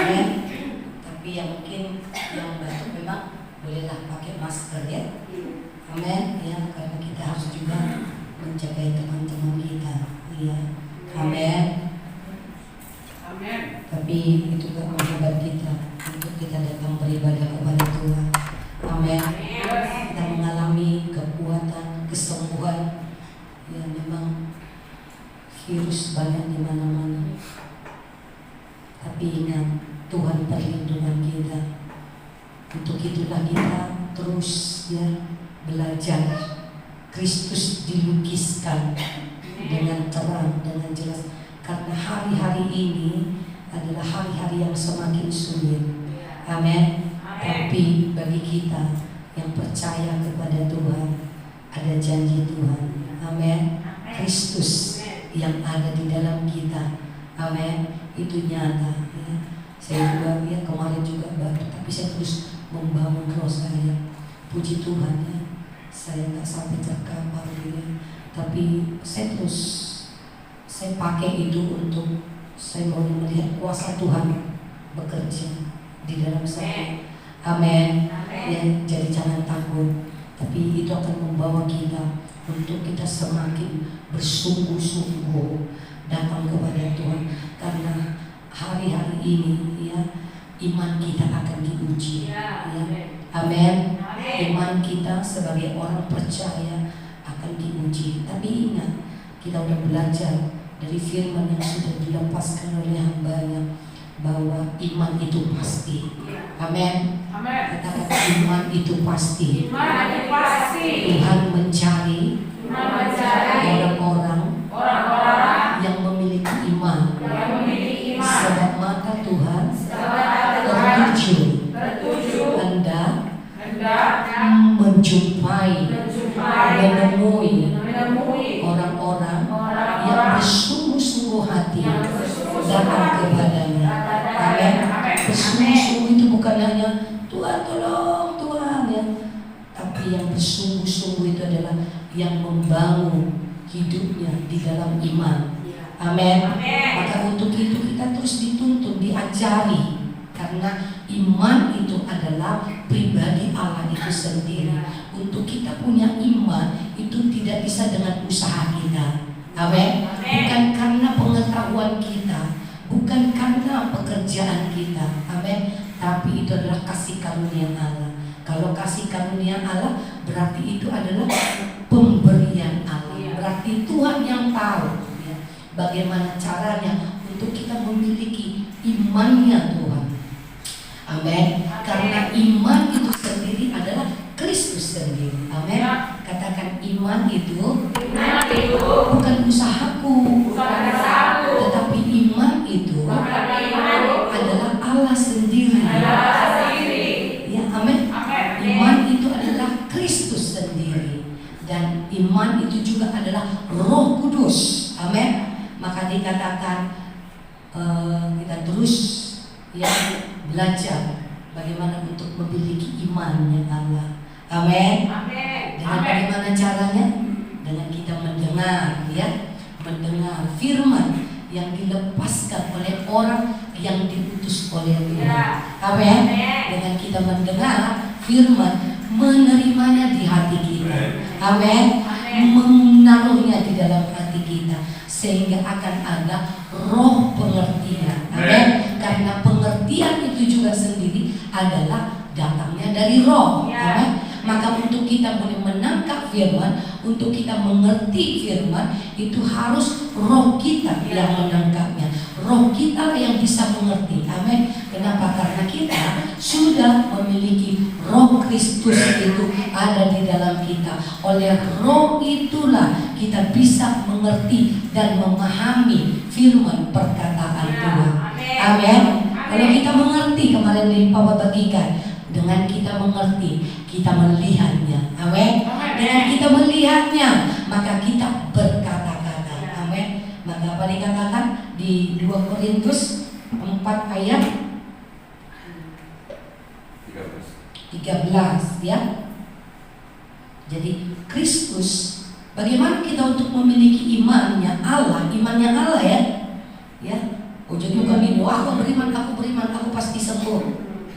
Amin. Tapi yang mungkin yang batuk memang bolehlah pakai masker ya. Amin. Ya, karena kita harus juga menjaga teman-teman kita. Iya. Amin. Amin. Tapi itu gak menghambat kita untuk kita datang beribadah kepada Tuhan. Amin. Kita mengalami kekuatan, kesembuhan. Ya, memang virus banyak di mana-mana. Tapi ingat, Tuhan perlindungan kita. Untuk itulah kita terus ya belajar. Kristus dilukiskan dengan terang, dengan jelas. Karena hari-hari ini adalah hari-hari yang semakin sulit. Amin. Tapi bagi kita yang percaya kepada Tuhan, ada janji Tuhan. Amin. Kristus yang ada di dalam kita. Amin. Itu nyata ya. Saya juga ya kemarin juga baru, tapi saya terus membangun roh saya. Puji Tuhan ya. Saya nggak sampai terkapar gitu. Tapi saya pakai itu untuk saya mau melihat kuasa Tuhan bekerja di dalam saya. Amin. Ya, jadi jangan takut. Tapi itu akan membawa kita untuk kita semakin bersungguh-sungguh datang kepada Tuhan. Karena hari-hari ini ya iman kita akan diuji. Ya. Amin. Iman kita sebagai orang percaya akan diuji. Tapi ingat, kita sudah belajar dari firman yang sudah dilepaskan oleh hambanya bahwa iman itu pasti. Amin. Katakan iman itu pasti. Tuhan mencari orang-orang yang memiliki iman. Sebab mata Tuhan tertuju hendak menjumpai, menemui orang-orang yang bersungguh-sungguh hati datang kepadanya. Amin. Bersungguh-sungguh itu bukan hanya Tuhan tolong Tuhan ya, tapi yang bersungguh-sungguh itu adalah yang membangun hidupnya di dalam iman. Amin. Maka untuk itu kita terus dituntun, diajari. Karena iman itu adalah pribadi Allah itu sendiri. Untuk kita punya iman itu tidak bisa dengan usaha kita. Amin. Bukan karena pengetahuan kita, bukan karena pekerjaan kita. Amin. Tapi itu adalah kasih karunia Allah. Kalau kasih karunia Allah berarti itu adalah pemberian Allah. Berarti Tuhan yang tahu ya, bagaimana caranya untuk kita memiliki imannya Tuhan. Amin. Karena iman itu sendiri adalah Kristus sendiri. Amin. Katakan iman itu bukan usahaku, tetapi iman itu adalah Allah sendiri. Ya, amin. Iman itu adalah Kristus sendiri. Dan iman itu juga adalah Roh Kudus. Amin. Maka dikatakan kita terus ya belajar bagaimana untuk memiliki imannya Allah. Amin. Dengan bagaimana caranya? Dengan kita mendengar ya, mendengar firman yang dilepaskan oleh orang yang diutus oleh Tuhan. Amin. Dengan kita mendengar firman, menerimanya di hati kita. Amin. Menaruhnya di dalam hati kita sehingga akan ada roh pengertian. Amin. Karena pengertian itu juga sendiri adalah datangnya dari roh. Amin. Maka untuk kita boleh menangkap firman, untuk kita mengerti firman, itu harus roh kita yang menangkapnya. Roh kita yang bisa mengerti. Amin. Kenapa? Karena kita sudah memiliki roh Kristus itu ada di dalam kita. Oleh roh itulah kita bisa mengerti dan memahami firman perkataan Tuhan. Amin. Kalau kita mengerti, kemarin di Papa bagikan, dengan kita mengerti, kita melihatnya. Amin. Dengan kita melihatnya, maka kita berkata-kata. Amin. Maka apa dikatakan di 2 Korintus 4 ayat 13 ya. Jadi Kristus, bagaimana kita untuk memiliki imannya Allah ya. Ya. Oh jadi bukan ini, aku beriman, aku pasti sembuh.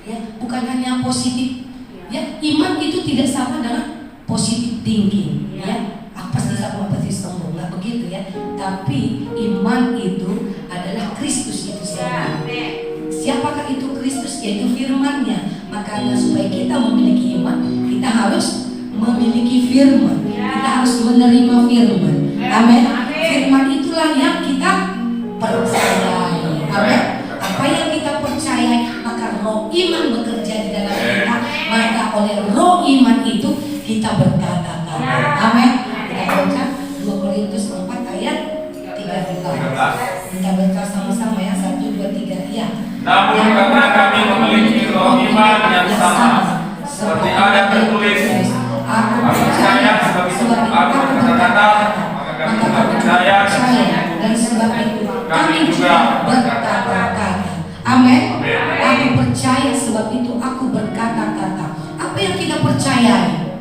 Ya, bukan hanya positif. Ya, iman itu tidak sama dengan positive thinking. Ya, pasti sembuh, nggak begitu ya. Tapi iman itu adalah Kristus itu sendiri. Siapakah itu Kristus? Yaitu firman-Nya. Makanya supaya kita memiliki iman, kita harus memiliki firman. Kita harus menerima firman. Amin. Firman itulah yang kita percayai. Amin. Apa yang kita percayai, maka roh iman bekerja di dalam kita. Maka oleh roh iman itu kita berkata-kata. Amin. Kita baca 2 Korintus 4 ayat 13. Kita baca sama-sama ya, 1, 2, 3 ya. Namun karena kami memiliki roh iman yang sama, seperti ada tertulis, aku percaya sebab aku berkata-kata, maka kami juga percaya dan sebab itu kami juga berkata-kata. Amin. Aku percaya sebab itu aku berkata-kata. Apa yang kita percayai?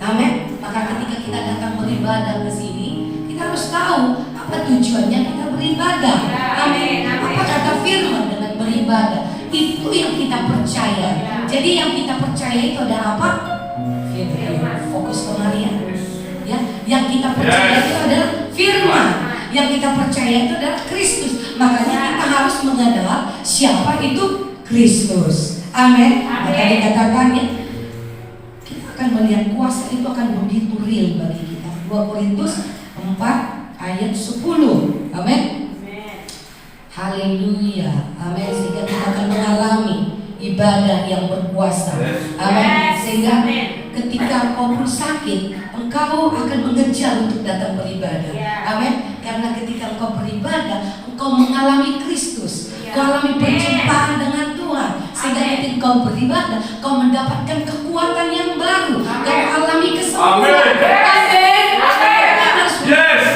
Amin. Maka ketika kita datang beribadah ke sini, kita harus tahu apa tujuannya kita beribadah. Amin. Apa kata firman dengan beribadah? Itu yang kita percaya. Jadi yang kita percaya itu adalah apa? Firman. Fokus kemarian. Ya, yang kita percaya itu adalah firman. Yang kita percaya itu adalah Kristus. Makanya kita harus mengenal siapa itu Kristus. Amin. Maka dikatakan ya, kita akan melihat kuasa itu akan begitu real bagi kita. 2 Korintus 4 ayat 10. Amin. Haleluya. Amin. Sehingga kita akan mengalami ibadah yang berkuasa. Amin. Sehingga ketika kau pun sakit, engkau akan mengejar untuk datang beribadah. Amin. Karena ketika engkau beribadah, engkau mengalami Kristus. Kau alami perjumpaan dengan Tuhan. Sehingga ketika kau beribadah, kau mendapatkan kekuatan yang baru. Kau alami kesembuhan. Amin.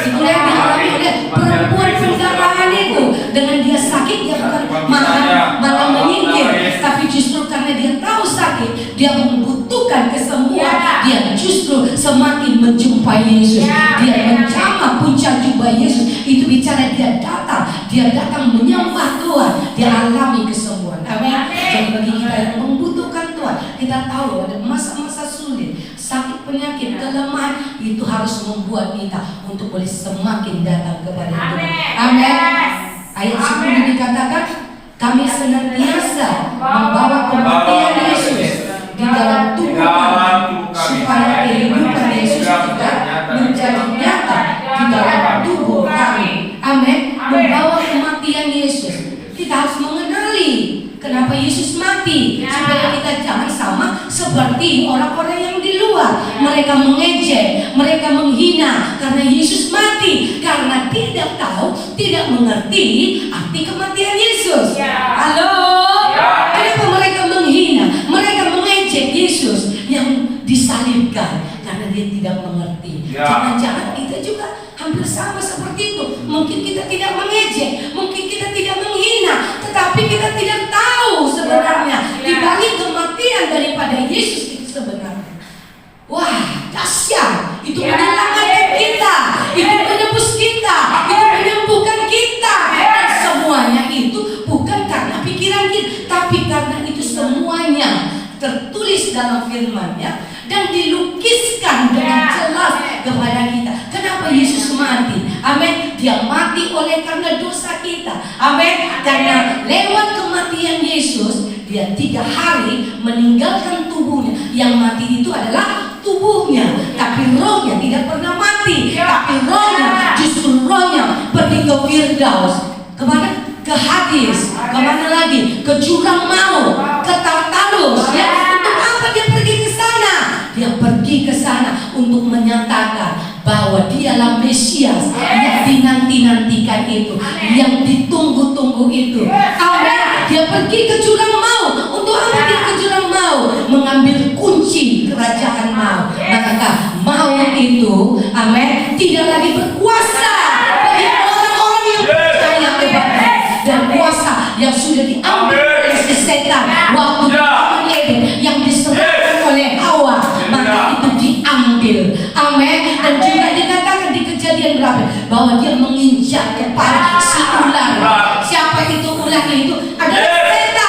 Itu yang dialami oleh perempuan pendarahan itu. Dengan dia sakit, dia bukan malah menyingkir, tapi justru karena dia tahu sakit, dia membutuhkan kesembuhan. Dia justru semakin menjumpai Yesus. Dia menjamah puncak jubah Yesus. Itu bicara dia datang menyembah Tuhan. Dia alami kesembuhan. Amin. Jadi bagi kita yang membutuhkan Tuhan, kita tahu ada masa-masa sulit, sakit, penyakit, kelemahan, itu harus membuat kita untuk boleh semakin datang kepada Tuhan. Amin. Ayat 10 dikatakan, kami senantiasa membawa kematian Yesus di dalam tubuh kami, supaya kehidupan Yesus juga menjadi nyata di dalam tubuh kami. Amin. Membawa kematian Yesus. Kita harus mengenali kenapa Yesus mati, supaya kita jangan sama seperti orang-orang yang di luar. Mereka mengejek, mereka menghina karena Yesus mati, karena tidak tahu, tidak mengerti arti kematian Yesus. Halo. Kenapa mereka menghina, mereka mengejek Yesus yang disalibkan? Karena dia tidak mengerti. Jangan-jangan kita juga hampir sama seperti itu. Mungkin kita tidak mengejek, mungkin kita tidak menghina, tetapi kita tidak tahu sebenarnya di balik kematian daripada Yesus itu sebenarnya. Wah, dahsyat. Itu menyelamatkan kita, itu menebus kita, itu menyembuhkan kita. Dan semuanya itu bukan karena pikiran kita, tapi karena itu semuanya tertulis dalam firman-Nya dan dilukiskan dengan jelas kepada kita. Kenapa Yesus mati? Amin. Dia mati oleh karena dosa kita. Amin. Karena lewat kematian Yesus, dia 3 hari meninggalkan tubuhnya. Yang mati itu adalah tubuhnya, tapi rohnya tidak pernah mati. Tapi rohnya, justru rohnya pergi ke Firdaus. Kemana? Ke Hades. Kemana lagi? Ke jurang maut, ke Tartarus. Ya, untuk apa dia pergi ke sana? Dia pergi ke sana untuk menyatakan bahwa dialah Mesias yang dinanti-nantikan itu, yang ditunggu-tunggu itu. Amin. Dia pergi ke jurang maut. Untuk apa dia ke jurang maut? Mengambil kunci kerajaan maut. Maka maut itu, amin, tidak lagi berkuasa bagi orang-orang yang percaya kepada dan kuasa yang sudah diambil oleh setan waktu yang diserahkan oleh Hawa, maka itu diambil. Amin. Dan juga dikatakan di Kejadian berapa bahwa dia menginjak kepala si ular. Siapa itu ular itu? Adalah setan.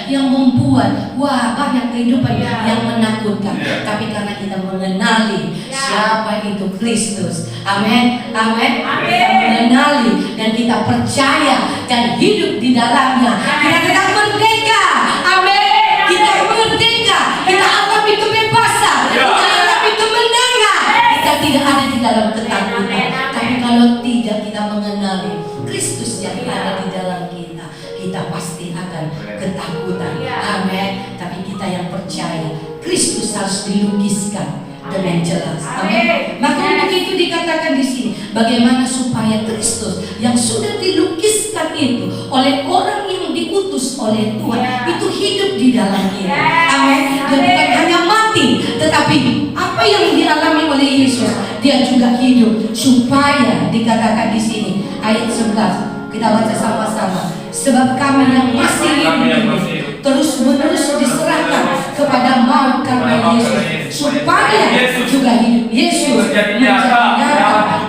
yang membuat banyak kehidupan yang menakutkan. Tapi karena kita mengenali siapa itu Kristus, amin, amin, kita mengenali dan kita percaya dan hidup di dalamnya, kita merdeka, amin, kita merdeka, kita alami kebebasan, kita alami kemenangan, kita tidak ada di dalam ketakutan. Tapi kalau tidak kita mengenali Kristus yang ada di dalam kita, kita pasti akan ketakutan, amin. Tapi kita yang percaya Kristus harus dilukiskan dengan jelas, amin. Maka untuk itu dikatakan di sini, bagaimana supaya Kristus yang sudah dilukiskan itu oleh orang yang diutus oleh Tuhan itu hidup di dalam kita, amin. Dia bukan hanya mati, tetapi apa yang dialami oleh Yesus, dia juga hidup. Supaya dikatakan di sini ayat 11, kita baca sama-sama. Sebab kami yang masih hidup terus menerus diserahkan kepada maut karena Yesus, supaya juga hidup Yesus menjadi nyata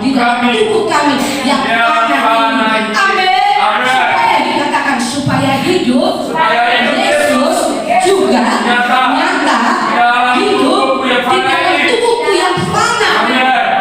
di dalam tubuh kami yang amin. Supaya dikatakan supaya hidup Yesus juga nyata hidup di dalam tubuhku yang fana,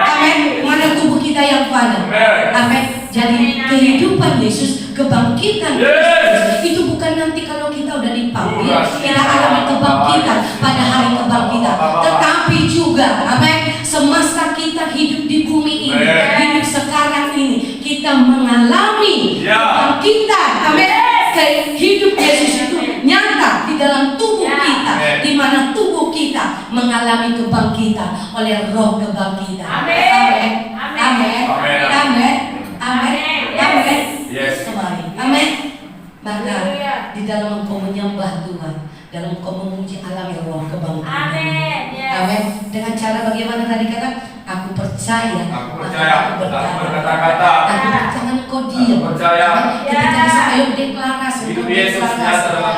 amin. Mana tubuh kita yang fana, amin. Jadi kehidupan Yesus, kebangkitan Yesus itu bukan nanti kalau kita udah dipanggil kita alami kebangkitan pada hari kebangkitan, tetapi juga, amin, semasa kita hidup di bumi ini, hidup sekarang ini, kita mengalami kebangkitan, amin. Hidup Yesus itu nyata di dalam tubuh kita, di mana tubuh kita mengalami kebangkitan oleh Roh kebangkitan, amin, amin, amin, amin, amin. Kembali, amin. Maka di dalam engkau menyembah Tuhan, dalam engkau memuji alami Roh kebangkitan, amin. Dengan cara bagaimana tadi kata? Aku percaya, aku berkata-kata, aku percaya engkau diam. Ketika saya deklarasi,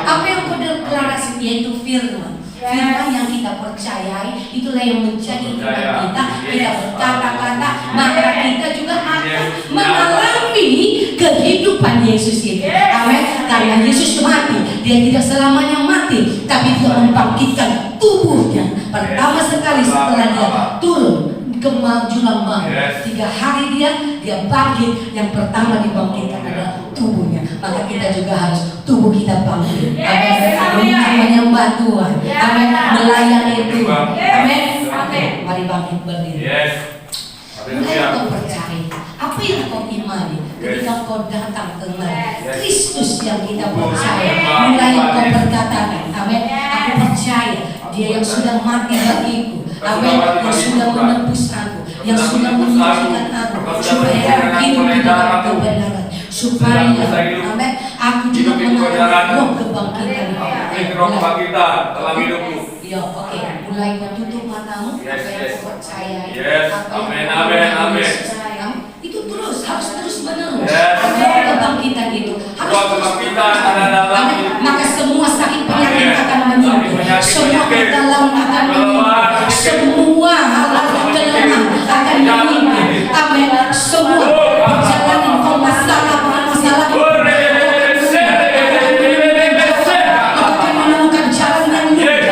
apa yang kau deklarasi yaitu firman. Firman yang kita percayai itulah yang menjadi iman kita. Kita berkata-kata, maka kita juga akan mengalami kehidupan Yesus itu, amin. Karena Yesus mati, dia tidak selamanya mati, tapi dia membangkitkan tubuhnya pertama sekali setelah dia turun ke jurang maut. 3 hari dia bangkit. Yang pertama dibangkitkan adalah tubuhnya. Maka kita juga harus tubuh kita bangkit, amin. Menyembah Tuhan, amin. Melayani Tuhan, amin. Mari bangkit berdiri. Mulai kau percaya apa yang kau imani ketika kau datang ke Kristus yang kita percaya. Mulai kau berkatakan, amin. Aku percaya dia yang sudah mati bagiku, amin. Yang sudah menebus aku, yang sudah menyucikan aku, supaya aku hidup di dalam kebenaran, supaya, amin, aku juga mengalami Roh kebangkitan. Roh kebangkitan dalam hidupku. Ya, oke. Mulai kau tutup matamu, apa yang kau percaya, amin, amin, amin. Itu harus terus menerus. Roh kebangkitan itu harus terus menerus. Maka semua sakit penyakit akan menyingkir, semua kedalam akan menyingkir, semua hal-hal kelemahan akan menyingkir, amin. Semua perjalanan kau masalah akan menemukan jalan yang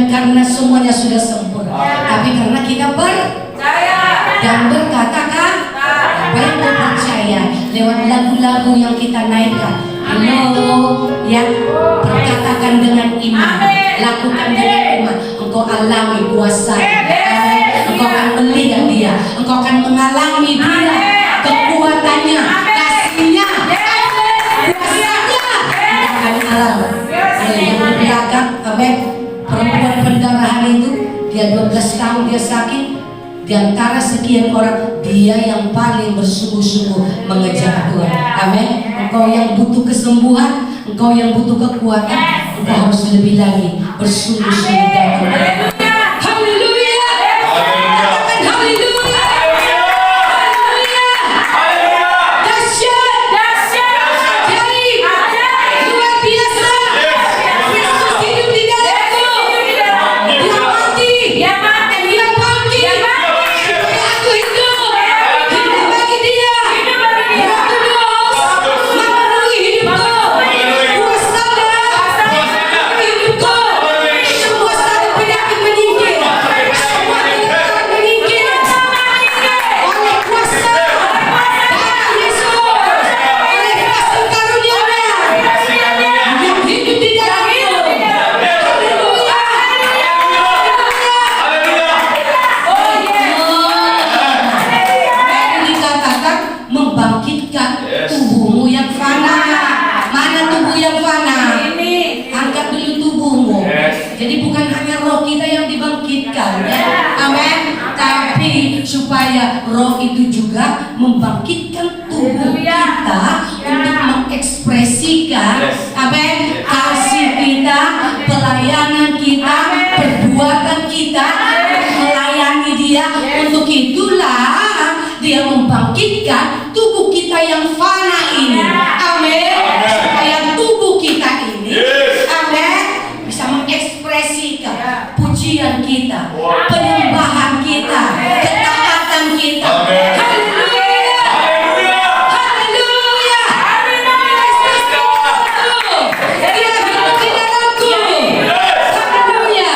Bukan karena semuanya sudah sempurna, tapi karena kita percaya dan berkatakan apa yang kita percaya lewat lagu-lagu yang kita naikkan. Halo, yang berkatakan dengan iman, lakukan dengan iman. Engkau alami kuasa, engkau akan melihat Dia, engkau akan mengalami Dia, kekuatannya, kasihnya, kuasanya, akan alami. Yang berbelakang, amin. Perempuan pendarahan itu, dia 12 tahun dia sakit. Di antara sekian orang, dia yang paling bersungguh-sungguh mengejar Tuhan. Amin. Engkau yang butuh kesembuhan, engkau yang butuh kekuatan, engkau harus lebih lagi bersungguh-sungguh dalam Tuhan. Haleluya. Katakan haleluya. Haleluya. Dahsyat. Ajaib. Luar biasa. Kristus hidup di dalamku. Dia mati. Dia bangkit. Aku hidup bagi Dia. Roh Kudus memenuhi hidupku. Kuasa hidupku. Semua sakit penyakit meninggal. Semua kelemahan meninggal. Oleh kuasa darah Yesus. Oleh kasih karunia-Nya yang hidup di dalamku. Haleluya. Yang dikatakan membangkitkan tubuhmu yang fana. Mana tubuh yang fana? Angkat dulu tubuhmu. Jadi bukan hanya roh kita yang dibangkitkan, amin. Tapi supaya roh itu juga membangkitkan tubuh kita untuk mengekspresikan, amin, kasih kita, pelayanan kita, perbuatan kita melayani Dia. Untuk itulah Dia membangkitkan tubuh kita yang fana ini, amin. Supaya tubuh kita ini, amin, bisa mengekspresikan pujian kita, penyembahan kita, ketaatan kita. Haleluya. Haleluya. Kristus Tuhanku. Dia hidup di dalamku. Haleluya.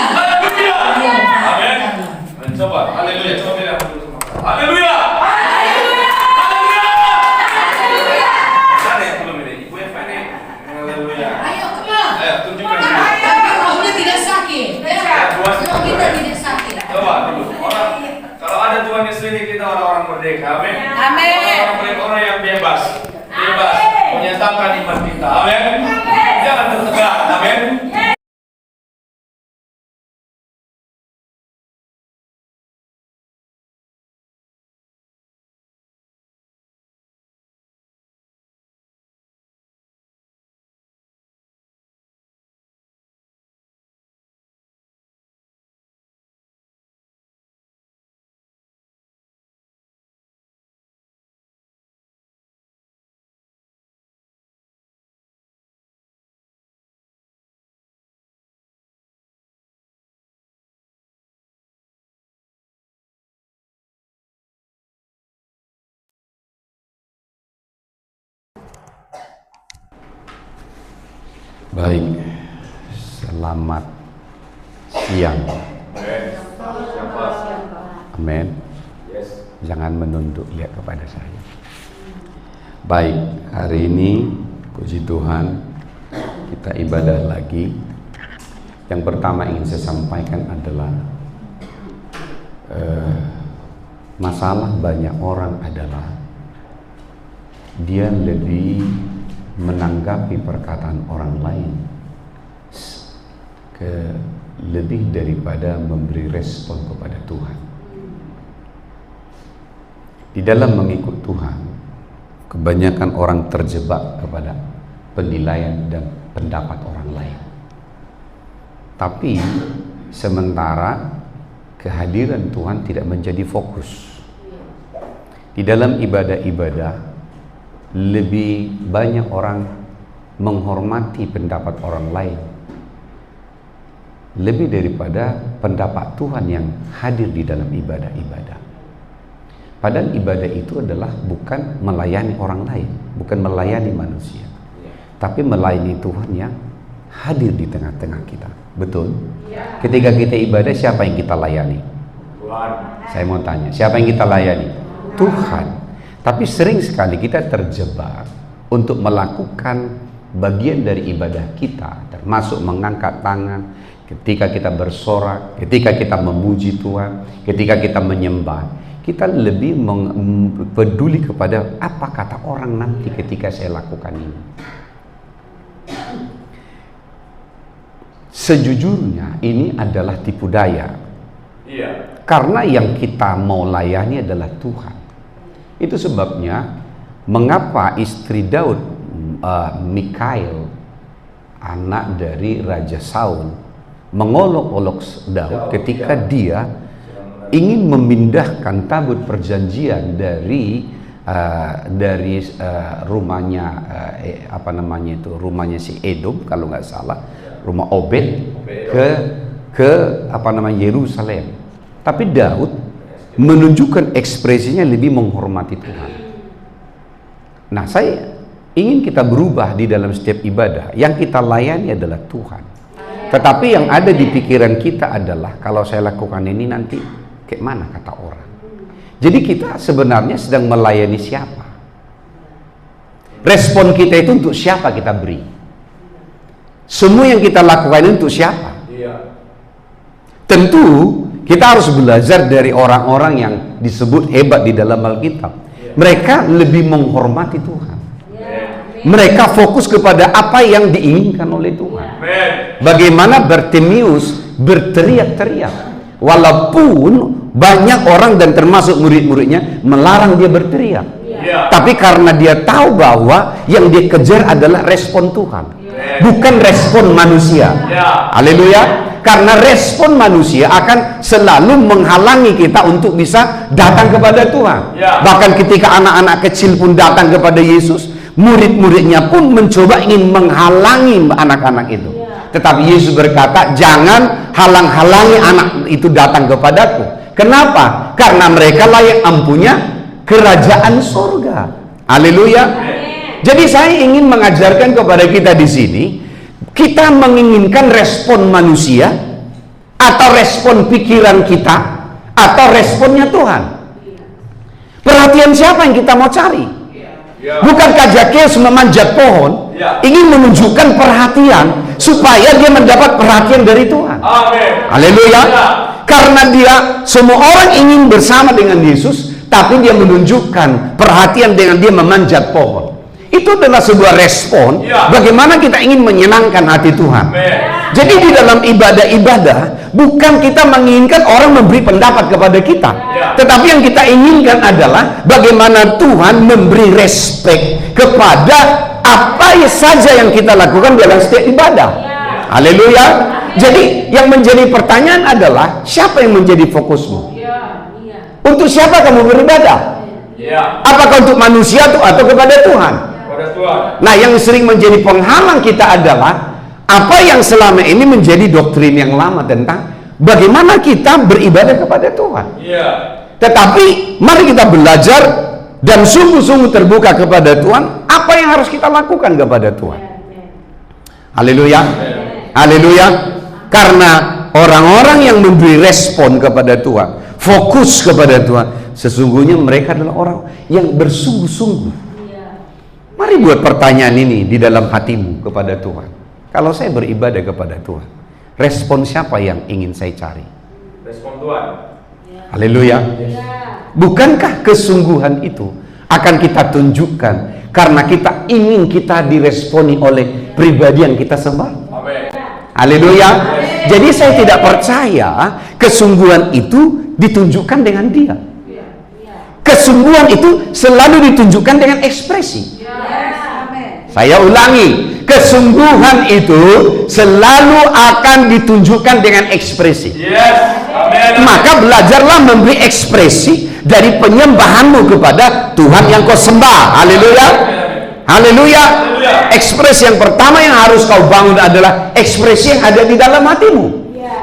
Amin. Coba, haleluya. Coba bilang dulu sama. Haleluya. Ada yang belum ini? Ibu yang mana? Haleluya. Ayo kemana? Ayo tunjukkan dulu. Tapi rohnya tidak sakit. Roh kita tidak sakit. Coba dulu. Kalau ada Tuhan di sini, kita orang-orang merdeka. Amin. Orang-orang yang bebas menyatakan iman kita. Amin. Jangan tertegak. Amin. Baik, selamat siang. Amin. Jangan menunduk lihat kepada saya. Baik, hari ini puji Tuhan kita ibadah lagi. Yang pertama ingin saya sampaikan adalah masalah banyak orang adalah dia lebih menanggapi perkataan orang lain lebih daripada memberi respon kepada Tuhan. Di dalam mengikut Tuhan, kebanyakan orang terjebak kepada penilaian dan pendapat orang lain. Tapi sementara kehadiran Tuhan tidak menjadi fokus. Di dalam ibadah-ibadah lebih banyak orang menghormati pendapat orang lain lebih daripada pendapat Tuhan yang hadir di dalam ibadah-ibadah. Padahal ibadah itu adalah bukan melayani orang lain, bukan melayani manusia, tapi melayani Tuhan yang hadir di tengah-tengah kita. Betul? Ketika kita ibadah, siapa yang kita layani? Tuhan. Saya mau tanya, siapa yang kita layani? Tuhan. Tapi sering sekali kita terjebak untuk melakukan bagian dari ibadah kita, termasuk mengangkat tangan, ketika kita bersorak, ketika kita memuji Tuhan, ketika kita menyembah, kita lebih peduli kepada apa kata orang nanti ketika saya lakukan ini. Sejujurnya ini adalah tipu daya. Iya. Karena yang kita mau layani adalah Tuhan. Itu sebabnya mengapa istri Daud, Mikhail, anak dari Raja Saul, mengolok-olok Daud ketika dia ingin memindahkan tabut perjanjian dari rumahnya rumahnya si Edom kalau nggak salah, rumah Obed ke Yerusalem. Tapi Daud menunjukkan ekspresinya lebih menghormati Tuhan. Nah, saya ingin kita berubah di dalam setiap ibadah. Yang kita layani adalah Tuhan. Tetapi yang ada di pikiran kita adalah, kalau saya lakukan ini nanti kayak mana kata orang. Jadi kita sebenarnya sedang melayani siapa? Respon kita itu untuk siapa kita beri? Semua yang kita lakukan itu untuk siapa? Tentu kita harus belajar dari orang-orang yang disebut hebat di dalam Alkitab. Mereka lebih menghormati Tuhan. Mereka fokus kepada apa yang diinginkan oleh Tuhan. Bagaimana Bartimeus berteriak-teriak, walaupun banyak orang dan termasuk murid-muridnya melarang dia berteriak. Tapi karena dia tahu bahwa yang dia kejar adalah respon Tuhan, bukan respon manusia. Haleluya. Karena respon manusia akan selalu menghalangi kita untuk bisa datang kepada Tuhan. Bahkan ketika anak-anak kecil pun datang kepada Yesus, murid-muridnya pun mencoba ingin menghalangi anak-anak itu. Tetapi Yesus berkata, jangan halang-halangi anak itu datang kepadaku. Kenapa? Karena mereka layak ampunya kerajaan surga. Haleluya. Jadi saya ingin mengajarkan kepada kita di sini, kita menginginkan respon manusia atau respon pikiran kita atau responnya Tuhan. Perhatian siapa yang kita mau cari? Bukankah Zakheus memanjat pohon ingin menunjukkan perhatian supaya dia mendapat perhatian dari Tuhan? Haleluya. Karena dia, semua orang ingin bersama dengan Yesus, tapi dia menunjukkan perhatian dengan dia memanjat pohon. Itu adalah sebuah respon bagaimana kita ingin menyenangkan hati Tuhan. Jadi di dalam ibadah-ibadah bukan kita menginginkan orang memberi pendapat kepada kita, tetapi yang kita inginkan adalah bagaimana Tuhan memberi respek kepada apa saja yang kita lakukan dalam setiap ibadah. Haleluya. Jadi yang menjadi pertanyaan adalah, siapa yang menjadi fokusmu? Untuk siapa kamu beribadah? Apakah untuk manusia atau kepada Tuhan? Nah, yang sering menjadi penghalang kita adalah apa yang selama ini menjadi doktrin yang lama tentang bagaimana kita beribadah kepada Tuhan. Tetapi mari kita belajar dan sungguh-sungguh terbuka kepada Tuhan, apa yang harus kita lakukan kepada Tuhan. Haleluya. Haleluya. Karena orang-orang yang memberi respon kepada Tuhan, fokus kepada Tuhan, sesungguhnya mereka adalah orang yang bersungguh-sungguh. Mari buat pertanyaan ini di dalam hatimu kepada Tuhan. Kalau saya beribadah kepada Tuhan, respon siapa yang ingin saya cari? Respon Tuhan. Haleluya. Bukankah kesungguhan itu akan kita tunjukkan karena kita ingin kita diresponi oleh pribadi yang kita sembah? Haleluya. Jadi saya tidak percaya kesungguhan itu ditunjukkan dengan dia. Kesungguhan itu selalu ditunjukkan dengan ekspresi. Saya ulangi, kesungguhan itu selalu akan ditunjukkan dengan ekspresi. Maka belajarlah memberi ekspresi dari penyembahanmu kepada Tuhan yang kau sembah. Haleluya. Haleluya. Ekspresi yang pertama yang harus kau bangun adalah ekspresi yang ada di dalam hatimu.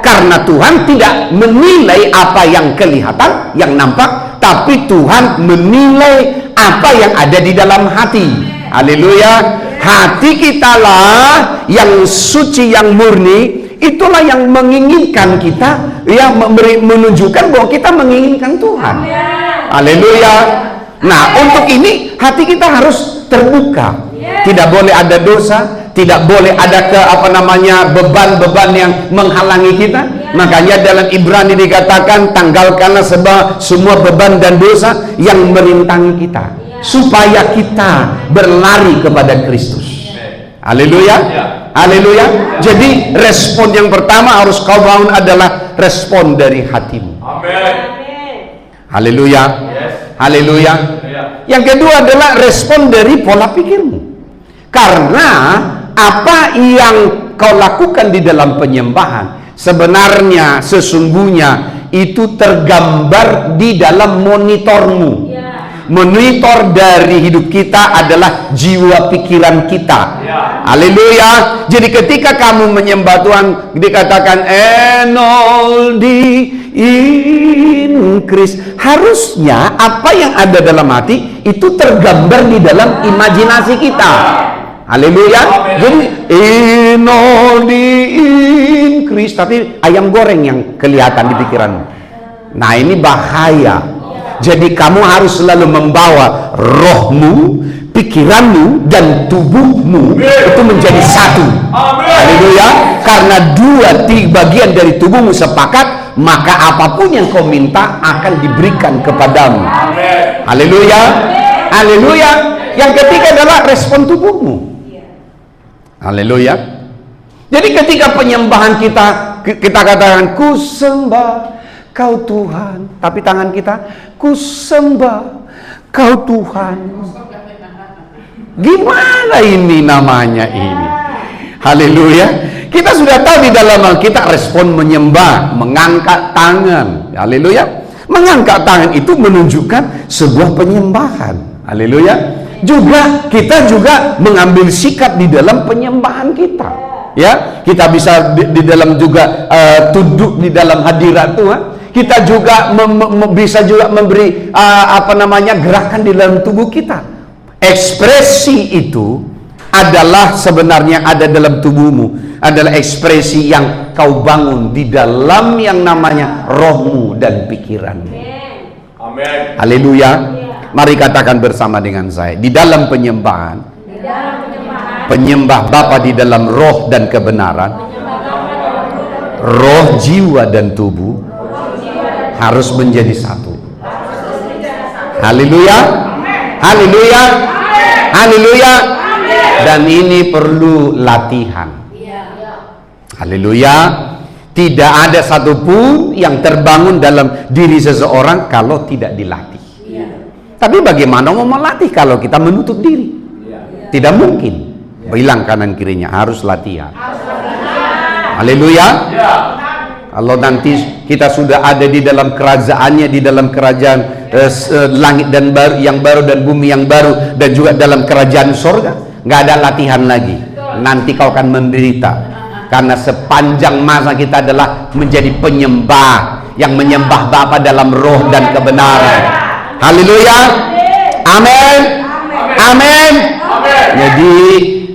Karena Tuhan tidak menilai apa yang kelihatan, yang nampak, tapi Tuhan menilai apa yang ada di dalam hati. Haleluya. Hati kita lah yang suci, yang murni, itulah yang menginginkan kita, yang menunjukkan bahwa kita menginginkan Tuhan. Haleluya. Nah, untuk ini hati kita harus terbuka. Tidak boleh ada dosa, tidak boleh ada beban-beban yang menghalangi kita. Makanya dalam Ibrani dikatakan, tanggalkanlah semua beban dan dosa yang merintangi kita, supaya kita berlari kepada Kristus. Haleluya. Haleluya. Jadi respon yang pertama harus kau bangun adalah respon dari hatimu. Amin. Haleluya. Haleluya. Yang kedua adalah respon dari pola pikirmu. Karena apa yang kau lakukan di dalam penyembahan sebenarnya sesungguhnya itu tergambar di dalam monitormu. Monitor dari hidup kita adalah jiwa pikiran kita. Haleluya. Jadi ketika kamu menyembah Tuhan, dikatakan enoldi in Christ, harusnya apa yang ada dalam hati itu tergambar di dalam imajinasi kita. Haleluya. Jadi enoldi in Christ, tapi ayam goreng yang kelihatan di pikiranmu. Nah, ini bahaya. Jadi kamu harus selalu membawa rohmu, pikiranmu, dan tubuhmu itu menjadi satu. Haleluya. Karena bagian dari tubuhmu sepakat, maka apapun yang kau minta akan diberikan kepadamu. Haleluya. Haleluya. Yang ketiga adalah respon tubuhmu. Haleluya. Jadi ketika penyembahan kita katakan, ku sembah Kau Tuhan, tapi tangan kita, ku sembah Kau Tuhan. Gimana ini namanya ini? Haleluya. Kita sudah tahu di dalam kita respon menyembah, mengangkat tangan. Haleluya. Mengangkat tangan itu menunjukkan sebuah penyembahan. Haleluya. Kita juga mengambil sikap di dalam penyembahan kita. Ya, kita bisa di dalam juga tunduk di dalam hadirat Tuhan. Kita juga bisa juga memberi gerakan di dalam tubuh kita. Ekspresi itu adalah sebenarnya ada dalam tubuhmu, adalah ekspresi yang kau bangun di dalam yang namanya rohmu dan pikiranmu. Amin. Haleluya. Mari katakan bersama dengan saya, di dalam penyembahan, penyembah Bapa di dalam roh dan kebenaran, roh, jiwa, dan tubuh harus menjadi satu. Haleluya. Haleluya. Haleluya. Dan ini perlu latihan. Haleluya. Tidak ada satupun yang terbangun dalam diri seseorang kalau tidak dilatih. Tapi bagaimana mau melatih kalau kita menutup diri? Tidak mungkin. Bilang kanan kirinya, harus latihan. Haleluya. Kalau nanti kita sudah ada di dalam kerajaannya, di dalam kerajaan langit dan yang baru dan bumi yang baru, dan juga dalam kerajaan sorga, nggak ada latihan lagi. Nanti kau akan menderita, karena sepanjang masa kita adalah menjadi penyembah yang menyembah Bapa dalam roh dan kebenaran. Haleluya. Amin. Amin. Jadi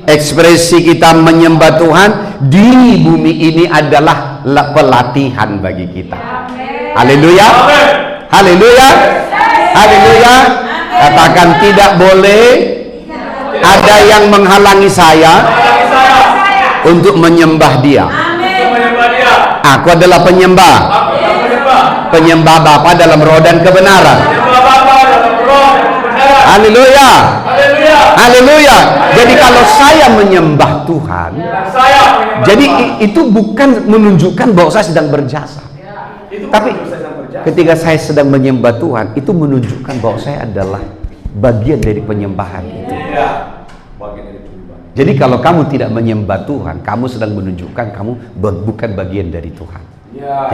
ekspresi kita menyembah Tuhan di bumi ini adalah pelatihan bagi kita. Haleluya. Haleluya. Haleluya. Katakan, tidak boleh ada yang menghalangi saya untuk menyembah Dia. Aku adalah penyembah. Penyembah Bapa dalam roh dan kebenaran. Haleluya. Haleluya. Jadi kalau saya menyembah Tuhan, jadi itu bukan menunjukkan bahwa saya sedang berjasa. Tapi ketika saya sedang menyembah Tuhan, itu menunjukkan bahwa saya adalah bagian dari penyembahan itu. Jadi kalau kamu tidak menyembah Tuhan, kamu sedang menunjukkan kamu bukan bagian dari Tuhan.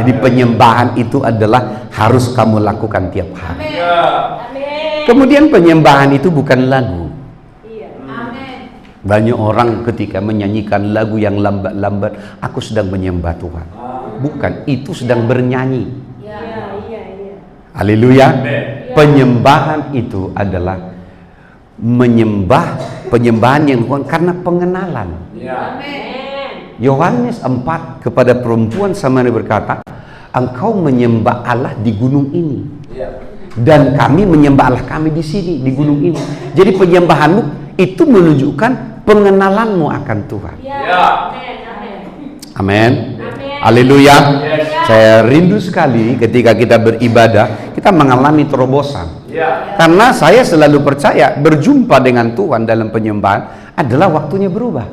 Jadi penyembahan itu adalah harus kamu lakukan tiap hari. Kemudian penyembahan itu bukan lagu. Banyak orang ketika menyanyikan lagu yang lambat-lambat, aku sedang menyembah Tuhan. Bukan, itu sedang bernyanyi. Haleluya. Penyembahan itu adalah menyembah penyembahan yang bukan karena pengenalan. Yohanes 4 kepada perempuan Samaria berkata, engkau menyembah Allah di gunung ini, dan kami menyembah Allah kami di sini, di gunung ini. Jadi penyembahanmu itu menunjukkan pengenalanmu akan Tuhan. Amin. Haleluya. Saya rindu sekali ketika kita beribadah, kita mengalami terobosan. Karena saya selalu percaya berjumpa dengan Tuhan dalam penyembahan adalah waktunya berubah.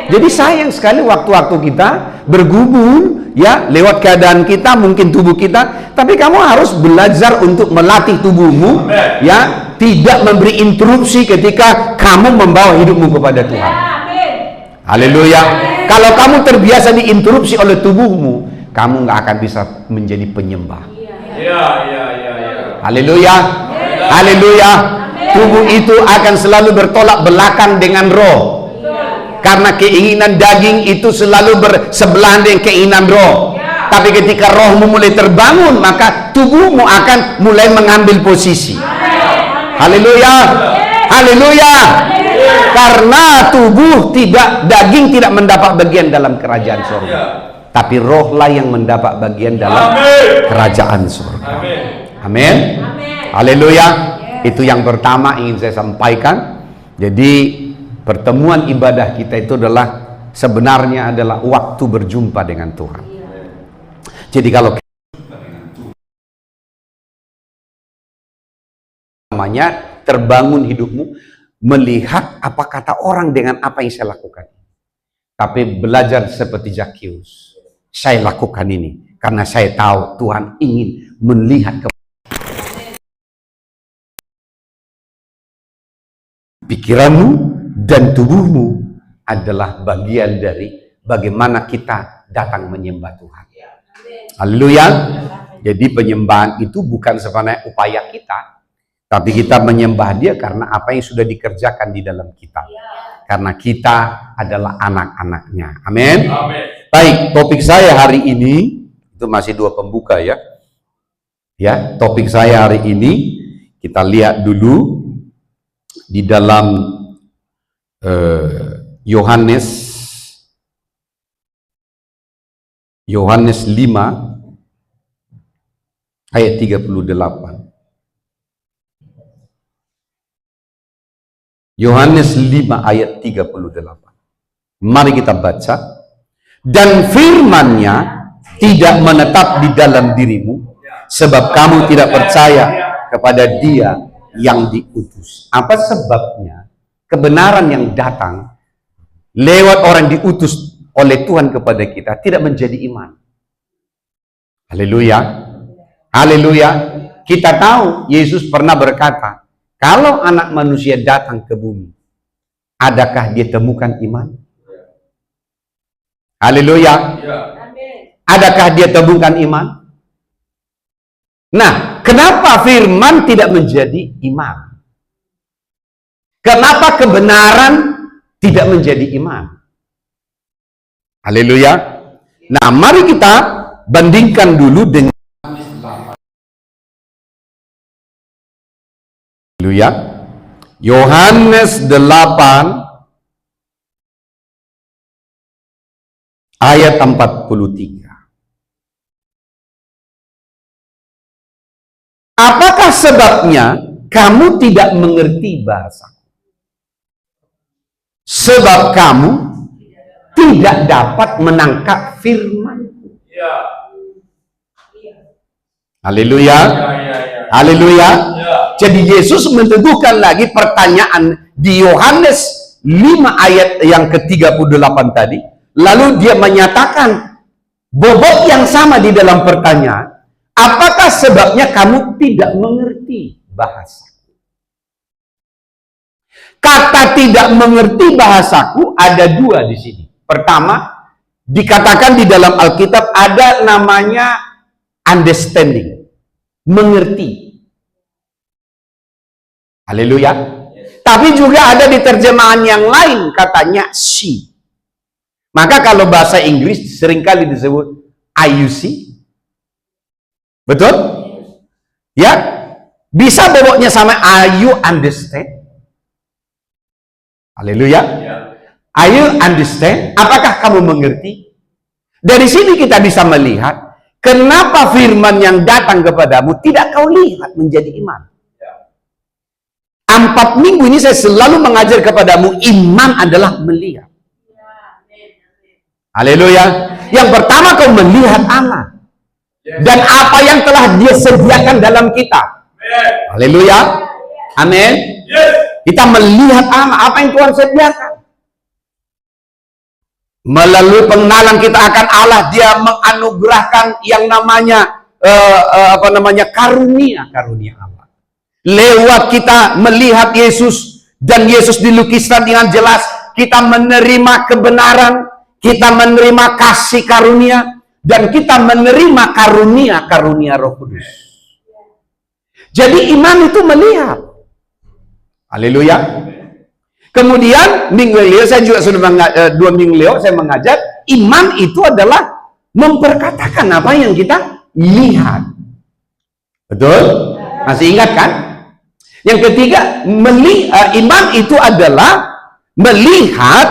Jadi sayang sekali waktu-waktu kita bergumul ya lewat keadaan kita, mungkin tubuh kita, tapi kamu harus belajar untuk melatih tubuhmu ya tidak memberi interupsi ketika kamu membawa hidupmu kepada Tuhan. Haleluya. Kalau kamu terbiasa diinterupsi oleh tubuhmu, kamu nggak akan bisa menjadi penyembah. Haleluya. Haleluya. Tubuh itu akan selalu bertolak belakang dengan roh. Karena keinginan daging itu selalu bersebelahan dengan keinginan roh. Tapi ketika rohmu mulai terbangun, maka tubuhmu akan mulai mengambil posisi. Haleluya. Haleluya. Karena tubuh daging tidak mendapat bagian dalam kerajaan surga. Tapi rohlah yang mendapat bagian dalam kerajaan surga. Amin. Haleluya. Itu yang pertama ingin saya sampaikan. Jadi pertemuan ibadah kita itu sebenarnya adalah waktu berjumpa dengan Tuhan. Jadi kalau namanya terbangun hidupmu melihat apa kata orang dengan apa yang saya lakukan. Tapi belajar seperti Zakius. Saya lakukan ini karena saya tahu Tuhan ingin melihat pikiranmu dan tubuhmu adalah bagian dari bagaimana kita datang menyembah Tuhan. Haleluya. Jadi penyembahan itu bukan sebenarnya upaya kita, tapi kita menyembah Dia karena apa yang sudah dikerjakan di dalam kita. Karena kita adalah anak-anaknya. Amin. Baik, topik saya hari ini itu masih 2 pembuka ya. Ya, topik saya hari ini kita lihat dulu di dalam Yohanes 5 ayat 38. Yohanes 5 ayat 38. Mari kita baca. Dan firman-Nya tidak menetap di dalam dirimu, sebab kamu tidak percaya kepada Dia yang diutus. Apa sebabnya? Kebenaran yang datang lewat orang diutus oleh Tuhan kepada kita tidak menjadi iman. Haleluya. Haleluya. Kita tahu Yesus pernah berkata, kalau anak manusia datang ke bumi, adakah dia temukan iman? Haleluya. Adakah dia temukan iman? Nah, kenapa firman tidak menjadi iman? Kenapa kebenaran tidak menjadi iman? Haleluya. Nah, mari kita bandingkan dulu dengan Haleluya. Yohanes 8 ayat 43. Apakah sebabnya kamu tidak mengerti bahasa? Sebab kamu tidak dapat menangkap firman. Haleluya. Haleluya. Jadi Yesus menteguhkan lagi pertanyaan di Yohanes 5 ayat yang ke-38 tadi. Lalu dia menyatakan bobot yang sama di dalam pertanyaan. Apakah sebabnya kamu tidak mengerti bahasa? Kata tidak mengerti bahasaku ada 2 di sini. Pertama, dikatakan di dalam Alkitab ada namanya understanding, mengerti. Haleluya. Tapi juga ada di terjemahan yang lain katanya see. Maka kalau bahasa Inggris seringkali disebut IUC. Betul? Ya. Bisa bobotnya sama, are you understand? Haleluya. Are you understand? Apakah kamu mengerti? Dari sini kita bisa melihat kenapa firman yang datang kepadamu tidak kau lihat menjadi iman. 4 minggu ini saya selalu mengajar kepadamu, iman adalah melihat. Haleluya. Yang pertama kau melihat Allah dan apa yang telah Dia sediakan dalam kita. Haleluya. Amin. Kita melihat Allah, apa yang Tuhan sediakan. Melalui pengenalan kita akan Allah, Dia menganugerahkan yang namanya karunia Allah. Lewat kita melihat Yesus dan Yesus dilukiskan dengan jelas, kita menerima kebenaran, kita menerima kasih karunia, dan kita menerima karunia Roh Kudus. Jadi iman itu melihat. Haleluya. Kemudian minggu lalu saya juga sudah 2 minggu lalu saya mengajar, iman itu adalah memperkatakan apa yang kita lihat. Betul? Masih ingat kan? Yang ketiga, iman itu adalah melihat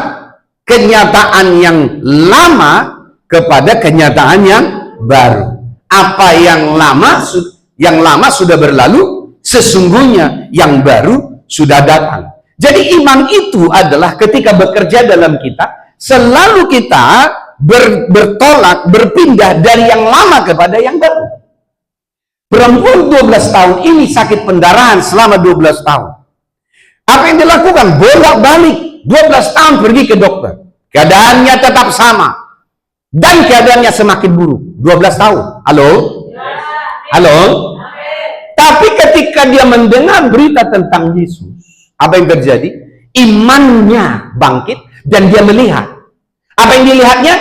kenyataan yang lama kepada kenyataan yang baru. Apa yang lama sudah berlalu, sesungguhnya yang baru sudah datang. Jadi iman itu adalah ketika bekerja dalam kita, selalu kita bertolak, berpindah dari yang lama kepada yang baru. Perempuan 12 tahun ini sakit pendarahan selama 12 tahun. Apa yang dilakukan? Bolak-balik 12 tahun pergi ke dokter. Keadaannya tetap sama. Dan keadaannya semakin buruk. 12 tahun. Halo? Halo? Tapi ketika dia mendengar berita tentang Yesus, apa yang terjadi? Imannya bangkit dan dia melihat. Apa yang dilihatnya?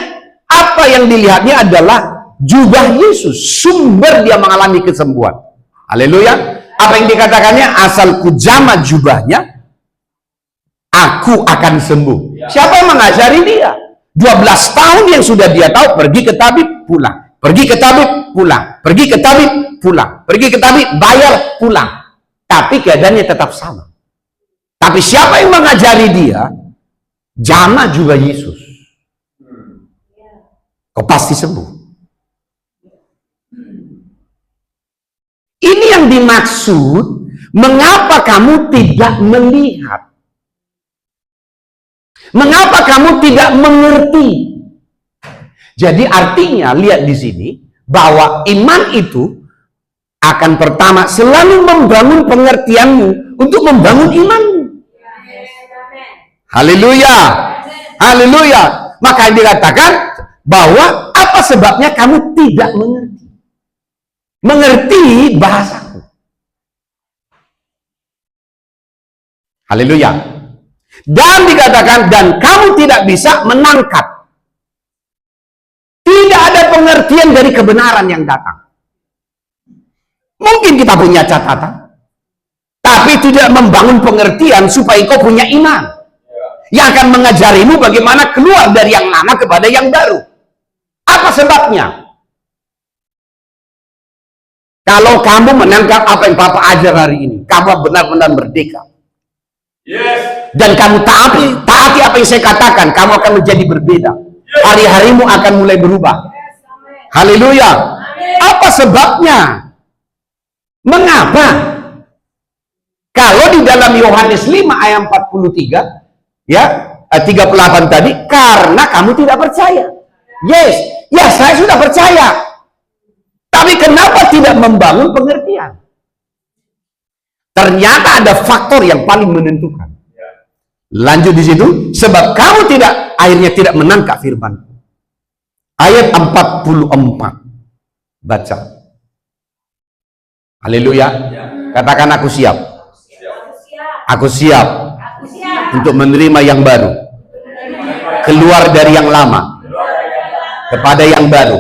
Apa yang dilihatnya adalah jubah Yesus, sumber dia mengalami kesembuhan. Haleluya. Apa yang dikatakannya? Asal ku jamah jubahnya, aku akan sembuh. Siapa yang mengajari dia? 12 tahun yang sudah dia tahu, pergi ke tabib, pulang. Pergi ke tabib, pulang. Pergi ke tabib, pulang. Pergi ke tabib, bayar, pulang. Tapi keadaannya tetap sama. Tapi siapa yang mengajari dia? Jamah jubah Yesus. Kau pasti sembuh. Ini yang dimaksud, mengapa kamu tidak melihat? Mengapa kamu tidak mengerti? Jadi artinya, lihat di sini, bahwa iman itu akan pertama selalu membangun pengertianmu untuk membangun imanmu. Haleluya. Haleluya. Maka dikatakan bahwa apa sebabnya kamu tidak mengerti? Mengerti bahasaku. Haleluya. Dan dikatakan, dan kamu tidak bisa menangkap. Tidak ada pengertian dari kebenaran yang datang. Mungkin kita punya catatan, tapi tidak membangun pengertian supaya kau punya iman yang akan mengajarimu bagaimana keluar dari yang lama kepada yang baru. Apa sebabnya? Kalau kamu menangkap apa yang Papa ajar hari ini, kamu benar-benar merdeka. Yes. Dan kamu taati apa yang saya katakan, kamu akan menjadi berbeda. Yes. Hari-harimu akan mulai berubah. Yes. Haleluya. Apa sebabnya? Mengapa? Kalau di dalam Yohanes 5 ayat 43, ya, 38 tadi, karena kamu tidak percaya. Yes, ya saya sudah percaya. Tapi kenapa tidak membangun pengertian? Ternyata ada faktor yang paling menentukan. Lanjut di situ, sebab kamu akhirnya tidak menangkap firman. Ayat 44. Baca. Haleluya. Katakan aku siap. Aku siap untuk menerima yang baru. Keluar dari yang lama kepada yang baru.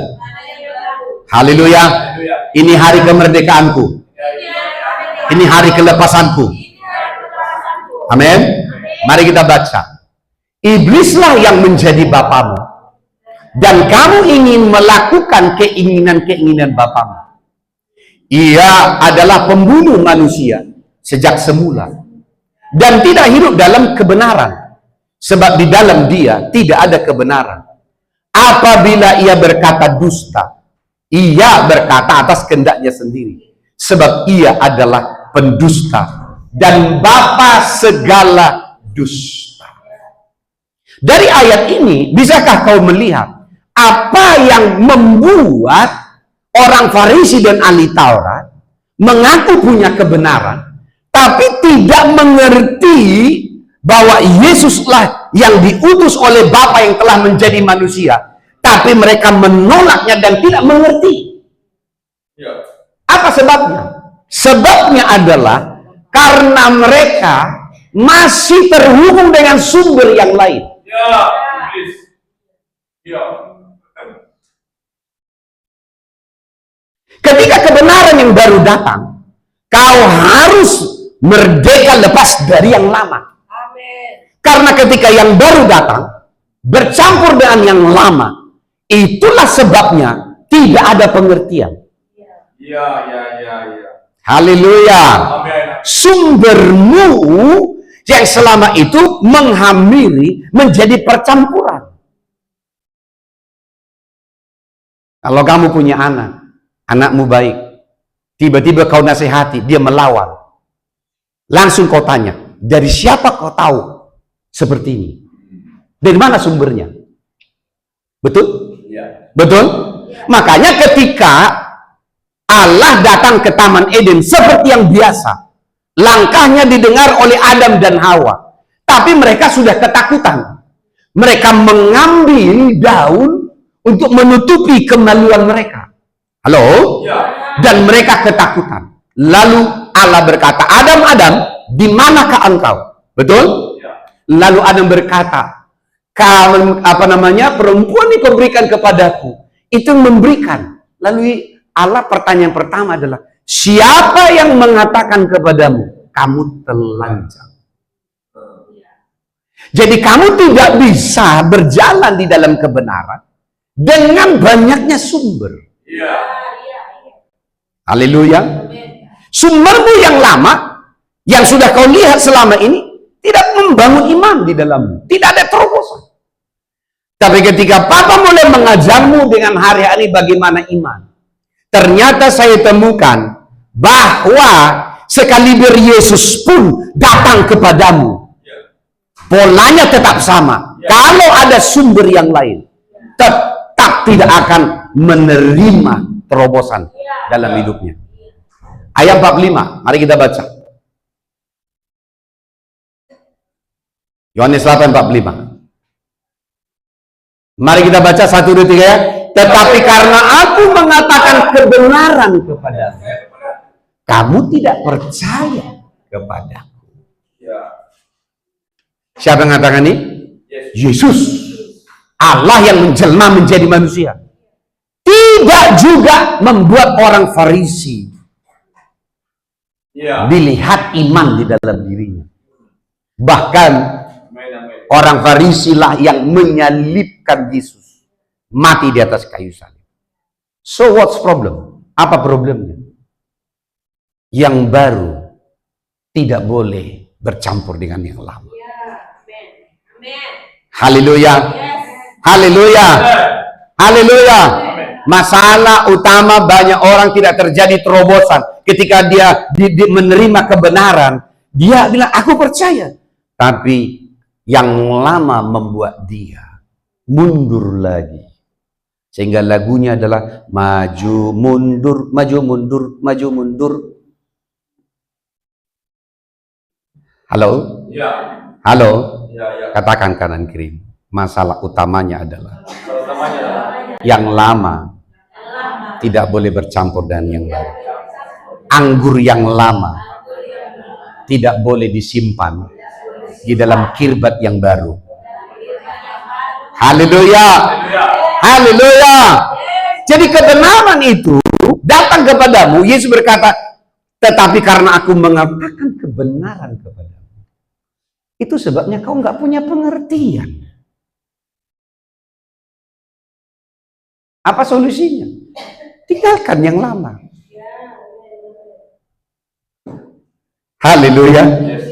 Haleluya. Ini hari kemerdekaanku. Ini hari kelepasanku. Amin. Mari kita baca. Iblislah yang menjadi bapamu, dan kamu ingin melakukan keinginan-keinginan bapamu. Ia adalah pembunuh manusia sejak semula dan tidak hidup dalam kebenaran, sebab di dalam dia tidak ada kebenaran. Apabila ia berkata dusta, ia berkata atas kehendaknya sendiri, sebab ia adalah pendusta dan bapa segala dusta. Dari ayat ini, bisakah kau melihat apa yang membuat orang Farisi dan ahli Taurat mengaku punya kebenaran, tapi tidak mengerti bahwa Yesuslah yang diutus oleh Bapa yang telah menjadi manusia, tapi mereka menolaknya dan tidak mengerti. Ya. Apa sebabnya? Sebabnya adalah karena mereka masih terhubung dengan sumber yang lain. Ya, iblis. Ya. Ketika kebenaran yang baru datang, kau harus merdeka lepas dari yang lama. Karena ketika yang baru datang bercampur dengan yang lama, itulah sebabnya tidak ada pengertian. Ya. Haleluya. Amin. Sumbermu yang selama itu menghamiri menjadi percampuran. Kalau kamu punya anak, anakmu baik, tiba-tiba kau nasihati, dia melawan. Langsung kau tanya, dari siapa kau tahu seperti ini? Dari mana sumbernya? Betul? Ya. Betul? Makanya ketika Allah datang ke Taman Eden seperti yang biasa, langkahnya didengar oleh Adam dan Hawa, tapi mereka sudah ketakutan. Mereka mengambil daun untuk menutupi kemaluan mereka. Halo? Ya. Dan mereka ketakutan. Lalu Allah berkata, Adam, Adam, di manakah engkau? Betul? Ya. Lalu Adam berkata, perempuan yang kau berikan kepadaku, itu memberikan. Lalu Allah pertanyaan pertama adalah, siapa yang mengatakan kepadamu, kamu telanjang? Jadi kamu tidak bisa berjalan di dalam kebenaran dengan banyaknya sumber. Ya. Haleluya. Sumbermu yang lama, yang sudah kau lihat selama ini, tidak membangun iman di dalammu. Tidak ada terobosan. Tapi ketika Papa mulai mengajarmu dengan hari-hari bagaimana iman, ternyata saya temukan bahwa sekaliber Yesus pun datang kepadamu, polanya tetap sama. Kalau ada sumber yang lain, tetap tidak akan menerima terobosan dalam hidupnya. Ayat 45, mari kita baca. Yohanes 8:45. Mari kita baca 1, 2, 3 ya. Tetapi karena aku mengatakan kebenaran kepadamu, kamu tidak percaya kepadaku. Ya. Siapa yang mengatakan ini? Yesus. Allah yang menjelma menjadi manusia. Tidak juga membuat orang Farisi dilihat iman di dalam dirinya. Bahkan orang Farisi lah yang menyalibkan Yesus, mati di atas kayu salib. So what's problem? Apa problemnya? Yang baru tidak boleh bercampur dengan yang lama. Haleluya. Haleluya. Haleluya. Masalah utama banyak orang tidak terjadi terobosan ketika dia menerima kebenaran. Dia bilang aku percaya, tapi yang lama membuat dia mundur lagi. Sehingga lagunya adalah maju mundur, maju mundur, maju mundur. Halo? Ya. Halo? Ya. Katakan kanan kiri. Masalah utamanya adalah Utamanya yang lama tidak boleh bercampur dengan yang baru. Anggur yang lama tidak boleh disimpan di dalam kirbat yang baru. Haleluya. Haleluya. Jadi kebenaran itu datang kepadamu. Yesus berkata, tetapi karena aku mengatakan kebenaran kepadamu, itu sebabnya kau nggak punya pengertian. Apa solusinya? Tinggalkan yang lama. Haleluya.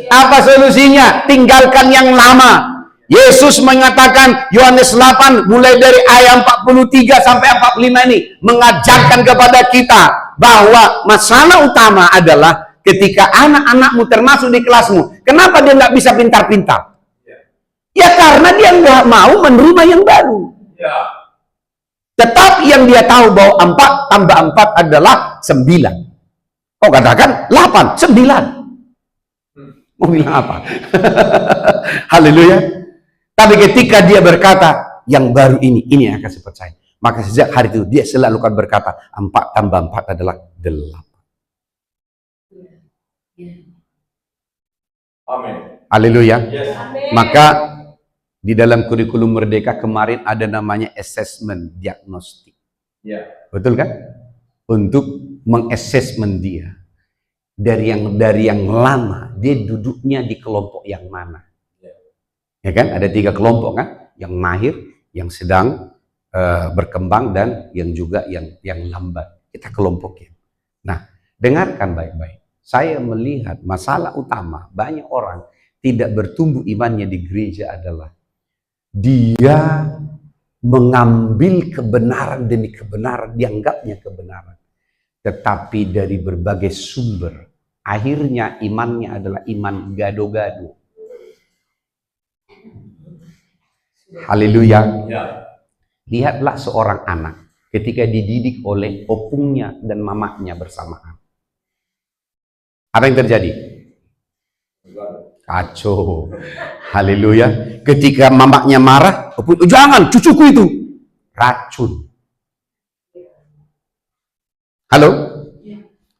Apa solusinya? Tinggalkan yang lama. Yesus mengatakan, Yohanes 8 mulai dari ayat 43 sampai 45 ini mengajarkan kepada kita bahwa masalah utama adalah ketika anak-anakmu termasuk di kelasmu, kenapa dia nggak bisa pintar-pintar? Ya karena dia nggak mau menerima yang baru. Tetapi yang dia tahu bahwa 4 tambah 4 adalah 9. Oh katakan 8, 9. Mau bilang apa? Haleluya. Tapi ketika dia berkata, yang baru ini yang akan saya percaya. Maka sejak hari itu, dia selalu akan berkata, 4 tambah 4 adalah 8. Amin. Haleluya. Yes. Maka, di dalam kurikulum Merdeka kemarin ada namanya assessment diagnostik. Ya. Betul kan? Untuk mengassessment dia. Dari yang lama, dia duduknya di kelompok yang mana. Ya kan, ada 3 kelompok kan, yang mahir, yang sedang berkembang, dan yang juga yang lambat. Kita kelompokin. Nah, dengarkan baik-baik. Saya melihat masalah utama banyak orang tidak bertumbuh imannya di gereja adalah dia mengambil kebenaran demi kebenaran, dianggapnya kebenaran, tetapi dari berbagai sumber. Akhirnya imannya adalah iman gado-gado. Haleluya. Ya. Lihatlah seorang anak ketika dididik oleh opungnya dan mamanya bersamaan. Apa yang terjadi? Kacau. Haleluya. Ketika mamanya marah, opung, jangan, cucuku itu racun. Halo?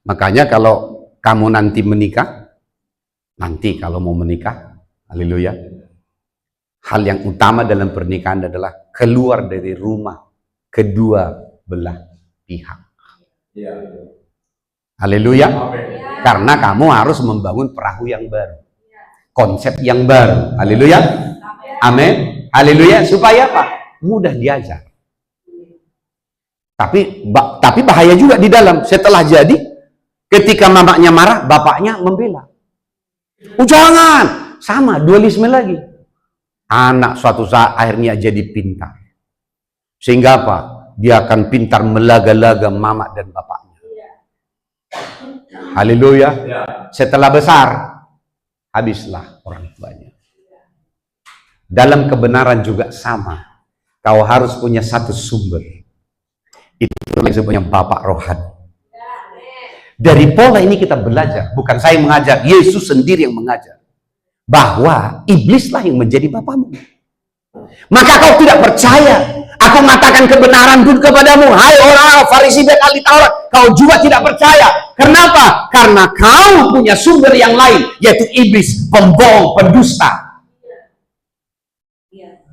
Makanya kalau kamu nanti menikah, nanti kalau mau menikah, haleluya, hal yang utama dalam pernikahan adalah keluar dari rumah kedua belah pihak. Ya. Haleluya. Amin. Karena kamu harus membangun perahu yang baru. Konsep yang baru. Haleluya. Amin. Haleluya. Supaya apa? Mudah diajar. Tapi bahaya juga di dalam. Setelah jadi, ketika mamanya marah, bapaknya membela. Oh jangan. Sama, dualisme lagi. Anak suatu saat akhirnya jadi pintar. Sehingga apa? Dia akan pintar melaga-laga mama dan bapaknya. Haleluya. Ya. Setelah besar, habislah orang tuanya. Dalam kebenaran juga sama. Kau harus punya satu sumber. Itu yang disebutnya bapak rohani. Dari pola ini kita belajar. Bukan saya mengajar, Yesus sendiri yang mengajar. Bahwa iblislah yang menjadi bapamu. Maka kau tidak percaya. Aku mengatakan kebenaran pun kepadamu. Hai orang Farisi dan ahli Taurat. Kau juga tidak percaya. Kenapa? Karena kau punya sumber yang lain. Yaitu iblis, pembohong, pendusta.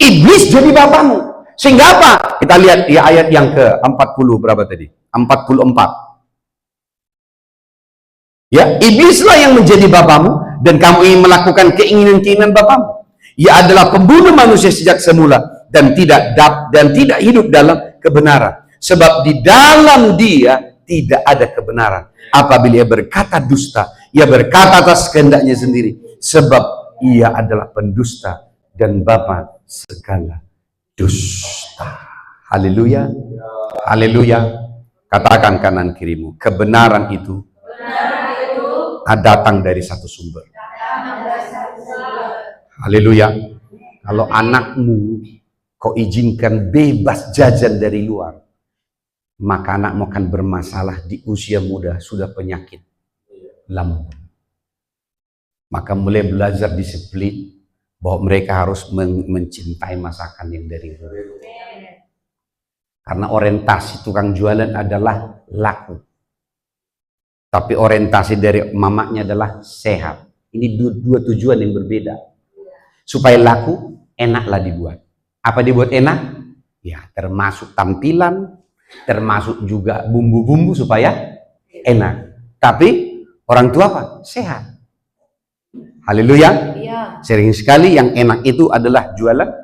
Iblis jadi bapamu. Sehingga apa? Kita lihat di ayat yang ke-40 berapa tadi? 44. Ya, iblislah yang menjadi bapamu. Dan kamu ingin melakukan keinginan-keinginan bapamu. Ia adalah pembunuh manusia sejak semula dan tidak hidup dalam kebenaran. Sebab di dalam dia tidak ada kebenaran. Apabila ia berkata dusta, ia berkata atas kehendaknya sendiri. Sebab ia adalah pendusta dan bapa segala dusta. Haleluya. Haleluya. Katakan kanan kirimu, kebenaran itu datang dari satu sumber. Haleluya. Kalau anakmu kau izinkan bebas jajan dari luar, maka anakmu akan bermasalah di usia muda, sudah penyakit lambung. Maka mulai belajar disiplin bahwa mereka harus mencintai masakan yang dari luar. Karena orientasi tukang jualan adalah laku. Tapi orientasi dari mamanya adalah sehat. Ini dua tujuan yang berbeda. Supaya laku, enaklah dibuat. Apa dibuat enak? Ya, termasuk tampilan, termasuk juga bumbu-bumbu supaya enak. Tapi orang tua apa? Sehat. Haleluya. Iya. Sering sekali yang enak itu adalah jualan.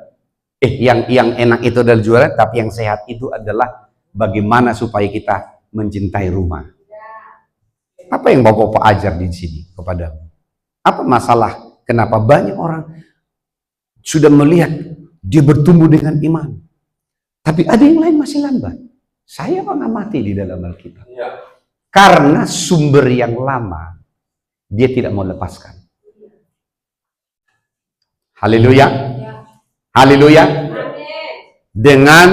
Yang enak itu adalah jualan, tapi yang sehat itu adalah bagaimana supaya kita mencintai rumah. Apa yang Bapak-bapak ajar di sini kepadamu? Apa masalah? Kenapa banyak orang sudah melihat dia bertumbuh dengan iman, tapi ada yang lain masih lambat? Saya mengamati di dalam Alkitab. Karena sumber yang lama dia tidak mau lepaskan. Haleluya. Haleluya. Dengan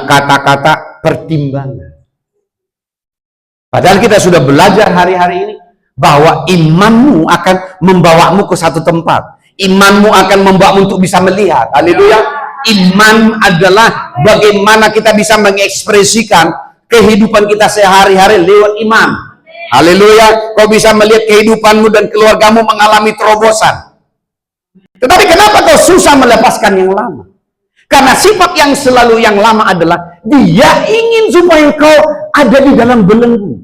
kata-kata pertimbangan. Padahal kita sudah belajar hari-hari ini bahwa imanmu akan membawamu ke satu tempat. Imanmu akan membawamu untuk bisa melihat. Haleluya. Iman adalah bagaimana kita bisa mengekspresikan kehidupan kita sehari-hari lewat iman. Haleluya. Kau bisa melihat kehidupanmu dan keluargamu mengalami terobosan. Tetapi kenapa kau susah melepaskan yang lama? Karena sifat yang selalu yang lama adalah dia ingin supaya kau ada di dalam belenggu.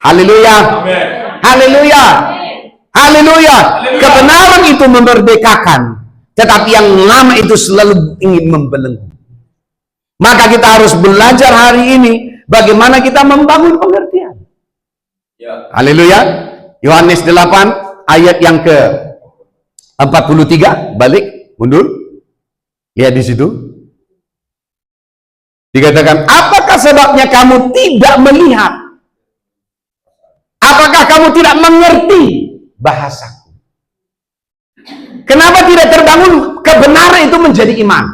Haleluya. Haleluya. Haleluya. Kebenaran itu memerdekakan, tetapi yang lama itu selalu ingin membelenggu. Maka kita harus belajar hari ini bagaimana kita membangun pengertian. Haleluya. Yohanes 8 ayat yang ke 43, balik, mundur. Lihat di situ. Dikatakan, apakah sebabnya kamu tidak melihat? Apakah kamu tidak mengerti bahasaku? Kenapa tidak terbangun kebenaran itu menjadi iman?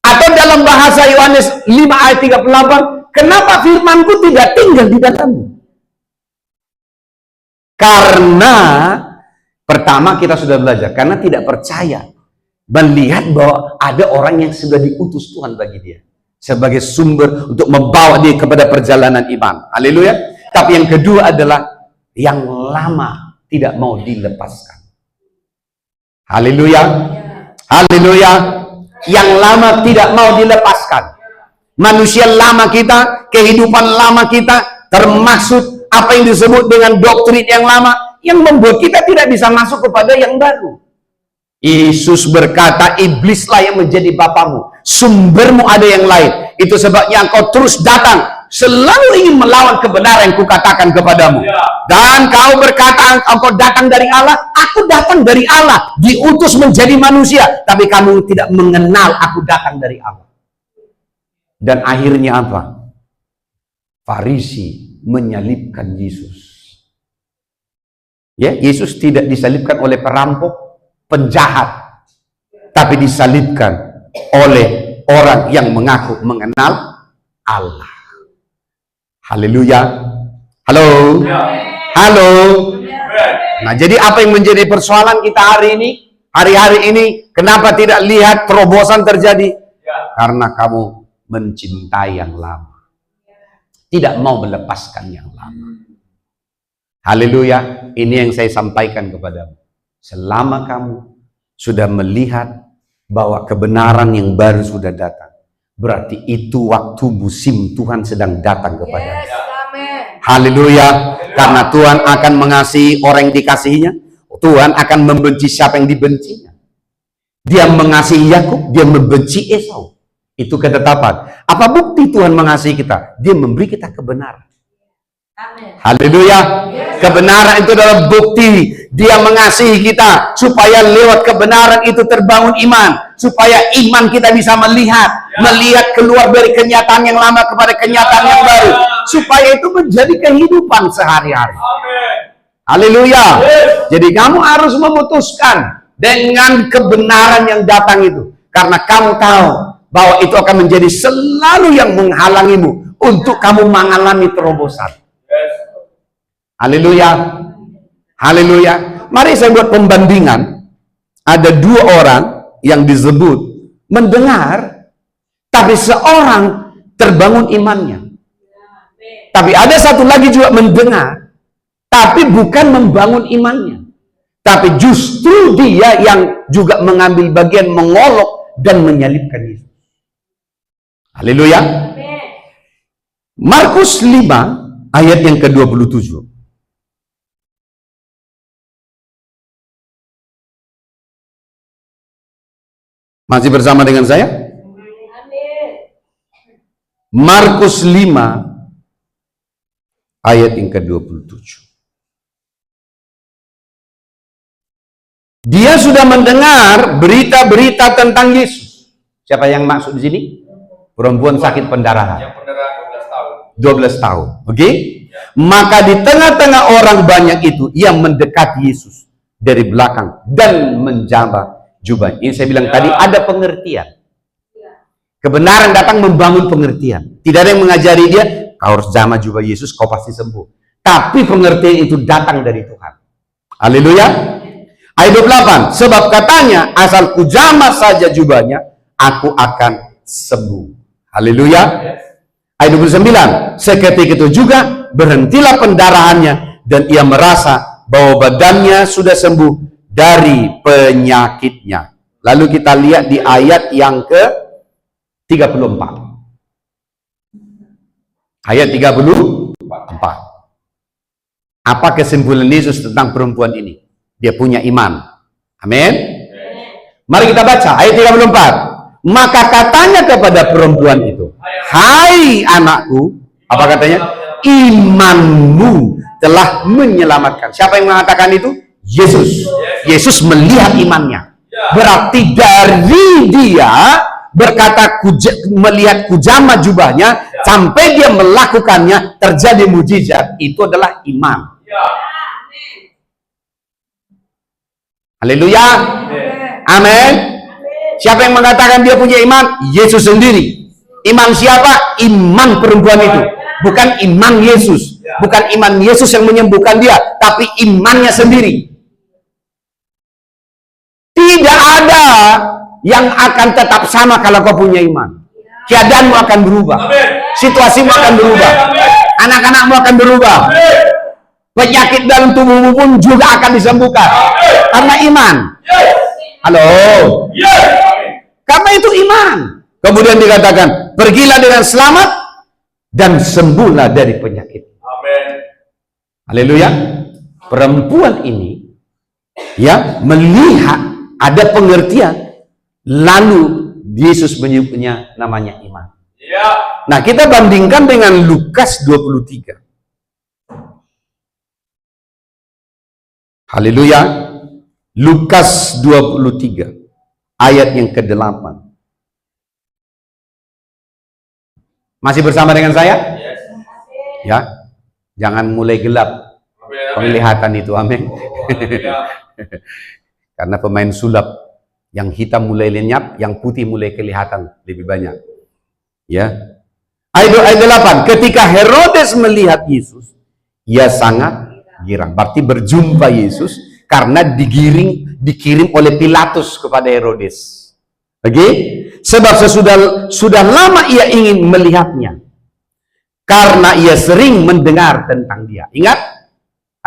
Atau dalam bahasa Yohanes 5 ayat 38, kenapa firmanku tidak tinggal di dalammu? Karena pertama kita sudah belajar, karena tidak percaya melihat bahwa ada orang yang sudah diutus Tuhan bagi dia sebagai sumber untuk membawa dia kepada perjalanan iman. Haleluya. Tapi yang kedua adalah yang lama tidak mau dilepaskan. Haleluya. Haleluya. Yang lama tidak mau dilepaskan. Manusia lama kita, kehidupan lama kita, termasuk apa yang disebut dengan doktrin yang lama, yang membuat kita tidak bisa masuk kepada yang baru. Yesus berkata, iblislah yang menjadi bapamu, sumbermu ada yang lain. Itu sebabnya engkau terus datang, selalu ingin melawan kebenaran yang kukatakan kepadamu. Dan kau berkata, engkau datang dari Allah, aku datang dari Allah, diutus menjadi manusia, tapi kamu tidak mengenal aku datang dari Allah. Dan akhirnya apa? Farisi menyalibkan Yesus. Ya, Yesus tidak disalibkan oleh perampok, penjahat, tapi disalibkan oleh orang yang mengaku mengenal Allah. Haleluya. Halo. Halo. Nah, jadi apa yang menjadi persoalan kita hari ini? Hari-hari ini, kenapa tidak lihat terobosan terjadi? Karena kamu mencintai yang lama. Tidak mau melepaskan yang lama. Haleluya. Ini yang saya sampaikan kepadamu. Selama kamu sudah melihat bahwa kebenaran yang baru sudah datang, berarti itu waktu musim Tuhan sedang datang kepadamu. Haleluya. Karena Tuhan akan mengasihi orang yang dikasihinya, Tuhan akan membenci siapa yang dibencinya. Dia mengasihi Yakub, dia membenci Esau. Itu ketetapan. Apa bukti Tuhan mengasihi kita? Dia memberi kita kebenaran. Haleluya. Kebenaran itu adalah bukti dia mengasihi kita, supaya lewat kebenaran itu terbangun iman, supaya iman kita bisa melihat keluar dari kenyataan yang lama kepada kenyataan yang baru, supaya itu menjadi kehidupan sehari-hari. Haleluya. Jadi kamu harus memutuskan dengan kebenaran yang datang itu, karena kamu tahu bahwa itu akan menjadi selalu yang menghalangimu untuk kamu mengalami terobosan. Haleluya. Haleluya. Mari saya buat pembandingan. Ada dua orang yang disebut mendengar, tapi seorang terbangun imannya. Tapi ada satu lagi juga mendengar, tapi bukan membangun imannya. Tapi justru dia yang juga mengambil bagian mengolok dan menyalibkan Yesus. Haleluya. Markus 5 ayat yang ke-27. Masih bersama dengan saya? Markus 5 ayat yang ke-27. Dia sudah mendengar berita-berita tentang Yesus. Siapa yang maksud di sini? Perempuan sakit pendarahan. Yang pendarahan 12 tahun. 12 tahun. Oke? Maka di tengah-tengah orang banyak itu, ia mendekati Yesus dari belakang dan menjamah jubahnya. Ini saya bilang tadi, ada pengertian. Kebenaran datang membangun pengertian. Tidak ada yang mengajari dia, kau harus jamah jubah Yesus, kau pasti sembuh. Tapi pengertian itu datang dari Tuhan. Haleluya. Ayat 28, sebab katanya, asal ku jamah saja jubahnya, aku akan sembuh. Haleluya. Ayat 29, seketika itu juga berhentilah pendarahannya dan ia merasa bahwa badannya sudah sembuh dari penyakitnya. Lalu kita lihat di ayat yang ke-34. Ayat 34. Apa kesimpulan Yesus tentang perempuan ini? Dia punya iman. Amin. Mari kita baca ayat 34. Maka katanya kepada perempuan itu, hai anakku, apa katanya? Imanmu telah menyelamatkan. Siapa yang mengatakan itu? Yesus. Yesus melihat imannya. Berarti dari dia berkata melihat kujama jubahnya sampai dia melakukannya terjadi mujizat, itu adalah iman. Haleluya. Amin. Siapa yang mengatakan dia punya iman? Yesus sendiri. Iman siapa? Iman perempuan itu. Bukan iman Yesus. Bukan iman Yesus yang menyembuhkan dia, tapi imannya sendiri. Tidak ada yang akan tetap sama kalau kau punya iman. Keadaanmu akan berubah. Situasimu akan berubah. Anak-anakmu akan berubah. Penyakit dalam tubuhmu pun juga akan disembuhkan. Karena iman. Halo. Karena itu iman. Kemudian dikatakan, pergilah dengan selamat dan sembuhlah dari penyakit. Amin. Haleluya. Perempuan ini ya melihat ada pengertian, lalu Yesus menyebutnya namanya iman. Ya. Nah, kita bandingkan dengan Lukas 23. Haleluya. Lukas 23 ayat yang ke-8. Masih bersama dengan saya? Yes. Ya. Jangan mulai gelap penglihatan itu. Amin. Karena pemain sulap, yang hitam mulai lenyap, yang putih mulai kelihatan lebih banyak. Ya. Ayat 8, ketika Herodes melihat Yesus, ia sangat girang. Berarti berjumpa Yesus karena dikirim oleh Pilatus kepada Herodes. Oke? Sebab sudah lama ia ingin melihatnya. Karena ia sering mendengar tentang dia. Ingat?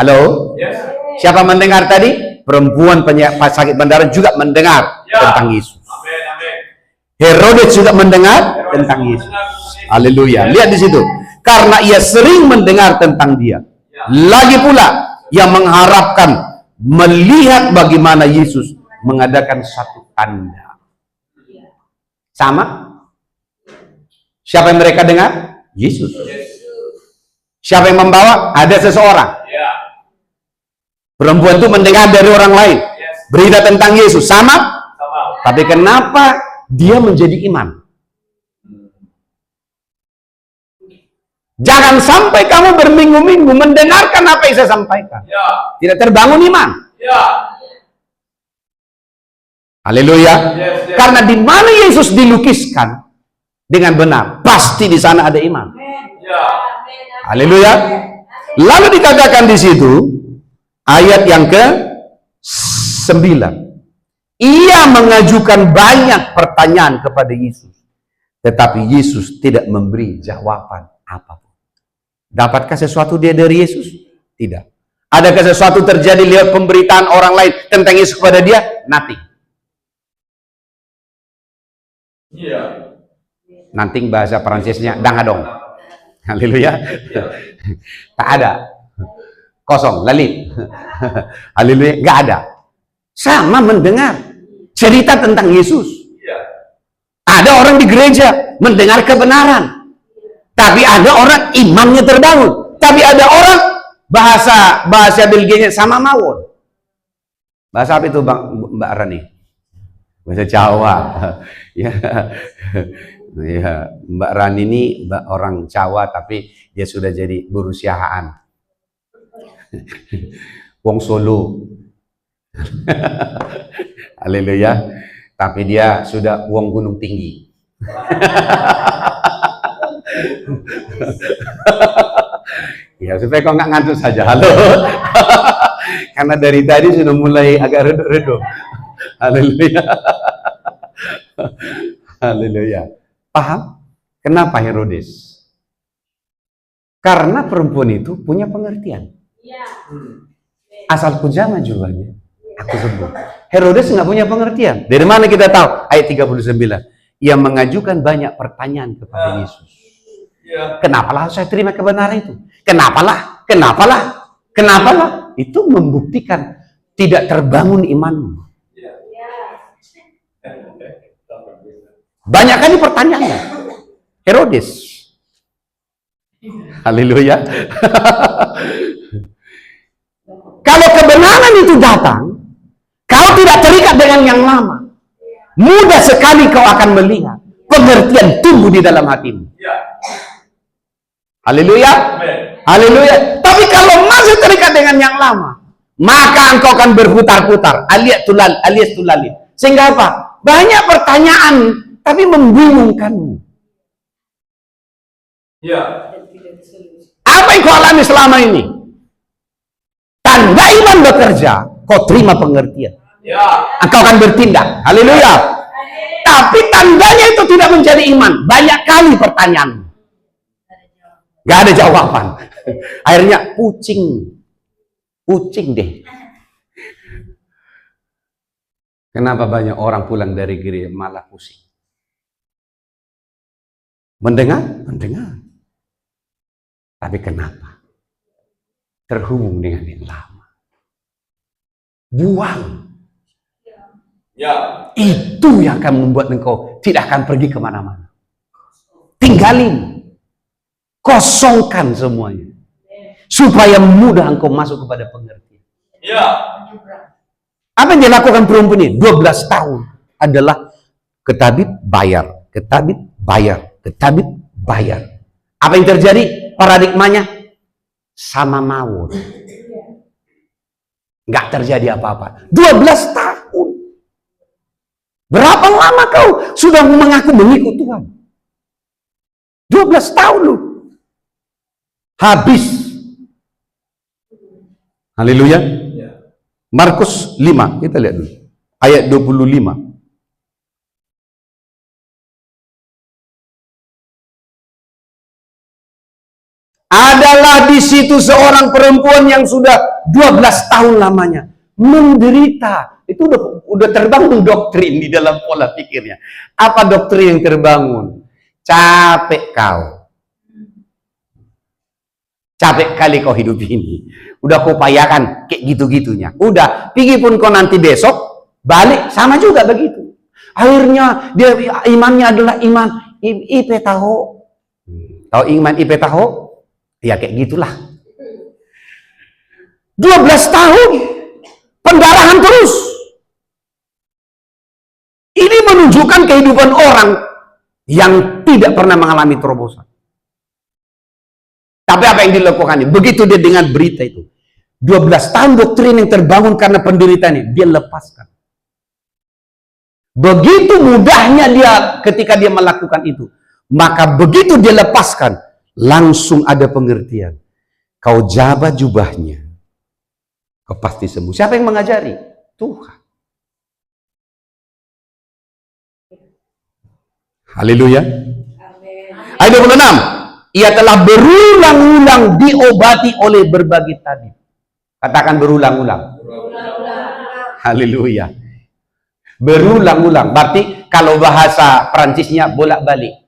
Halo? Yes. Siapa mendengar tadi? Perempuan sakit pendarahan juga mendengar tentang Yesus. Amin, amin. Herodes juga mendengar tentang Yesus. Haleluya. Lihat di situ. Karena ia sering mendengar tentang dia. Lagi pula ia mengharapkan melihat bagaimana Yesus mengadakan satu tanda. Sama? Siapa yang mereka dengar? Yesus. Siapa yang membawa? Ada seseorang. Perempuan itu mendengar dari orang lain berita tentang Yesus. Sama? Tapi kenapa dia menjadi iman? Jangan sampai kamu berminggu-minggu mendengarkan apa yang saya sampaikan. Tidak terbangun iman. Haleluya. Karena di mana Yesus dilukiskan dengan benar, pasti di sana ada iman. Haleluya. Lalu dikatakan di situ ayat yang ke-9. Ia mengajukan banyak pertanyaan kepada Yesus, tetapi Yesus tidak memberi jawaban apapun. Dapatkah sesuatu dia dari Yesus? Tidak. Adakah sesuatu terjadi lewat pemberitaan orang lain tentang Yesus kepada dia? Nothing. Nothing bahasa Prancisnya dangadong. Haleluya. Tak ada. Kosong, lalit. Haleluya, nggak ada. Sama mendengar cerita tentang Yesus. Ada orang di gereja mendengar kebenaran, tapi ada orang imannya terbangun, Tapi ada orang bahasa Belgianya sama mawon. Bahasa apa itu Mbak Rani? Bahasa Jawa. Ya. Ya, Mbak Rani ini orang Jawa tapi dia sudah jadi berusiaan. Wong Solo. Haleluya. Tapi dia sudah wong Gunung Tinggi. Ya supaya kau nggak ngantuk saja. Halo. Karena dari tadi sudah mulai agak redup. Haleluya. Haleluya. Paham? Kenapa Herodes? Karena perempuan itu punya pengertian. Asal kujama jubahnya, aku sembuh. Herodes nggak punya pengertian. Dari mana kita tahu? Ayat 39. Ia mengajukan banyak pertanyaan kepada Yesus. Kenapalah saya terima kebenaran itu? Kenapalah? Itu membuktikan tidak terbangun imanmu. Banyak kali pertanyaannya. Herodes. Haleluya. Kalau kebenaran itu datang, kau tidak terikat dengan yang lama. Mudah sekali kau akan melihat pengertian tumbuh di dalam hatimu. Haleluya. Haleluya. Tapi kalau masih terikat dengan yang lama, maka engkau akan berputar-putar alias tulali. Sehingga apa? Banyak pertanyaan tapi membingungkanmu. Apa yang kau alami selama ini? Tanda iman bekerja, kau terima pengertian. Engkau akan bertindak. Haleluya. Tapi tandanya itu tidak menjadi iman. Banyak kali pertanyaan. Gak ada jawaban. Akhirnya pucing deh. Kenapa banyak orang pulang dari gereja malah pusing? Mendengar. Tapi kenapa? Terhubung dengan yang lama. Buang. Itu yang akan membuat engkau tidak akan pergi kemana-mana. Tinggalin. Kosongkan semuanya. Supaya mudah engkau masuk kepada pengertian. Apa yang dilakukan perempuan ini? 12 tahun adalah ketabib bayar. Apa yang terjadi? Paradigmanya sama mawon. Nggak terjadi apa-apa. 12 tahun. Berapa lama kau sudah mengaku mengikut Tuhan? 12 tahun lu. Habis. Haleluya. Markus 5, kita lihat dulu. Ayat 25. Adalah di situ seorang perempuan yang sudah 12 tahun lamanya menderita. Itu udah terbangun doktrin di dalam pola pikirnya. Apa doktrin yang terbangun? Capek kau. Capek kali kau hidup ini. Udah kau upayakan kayak gitu-gitunya. Udah, pergi pun kau nanti besok balik sama juga begitu. Akhirnya dia imannya adalah iman IP tahu. Tahu iman IP tahu? Ya kayak gitulah. 12 tahun pendarahan terus. Ini menunjukkan kehidupan orang yang tidak pernah mengalami terobosan. Tapi apa yang dilakukan? Begitu dia dengar berita itu, 12 tahun doktrin yang terbangun karena penderitaan ini, dia lepaskan. Begitu mudahnya dia ketika dia melakukan itu, maka begitu dia lepaskan, langsung ada pengertian. Kau jabat jubahnya, kau pasti sembuh. Siapa yang mengajari? Tuhan. Haleluya. Ayat 26. Ia telah berulang-ulang diobati oleh berbagai tabib. Katakan berulang-ulang. Haleluya. Berulang-ulang. Berarti kalau bahasa Perancisnya bolak-balik.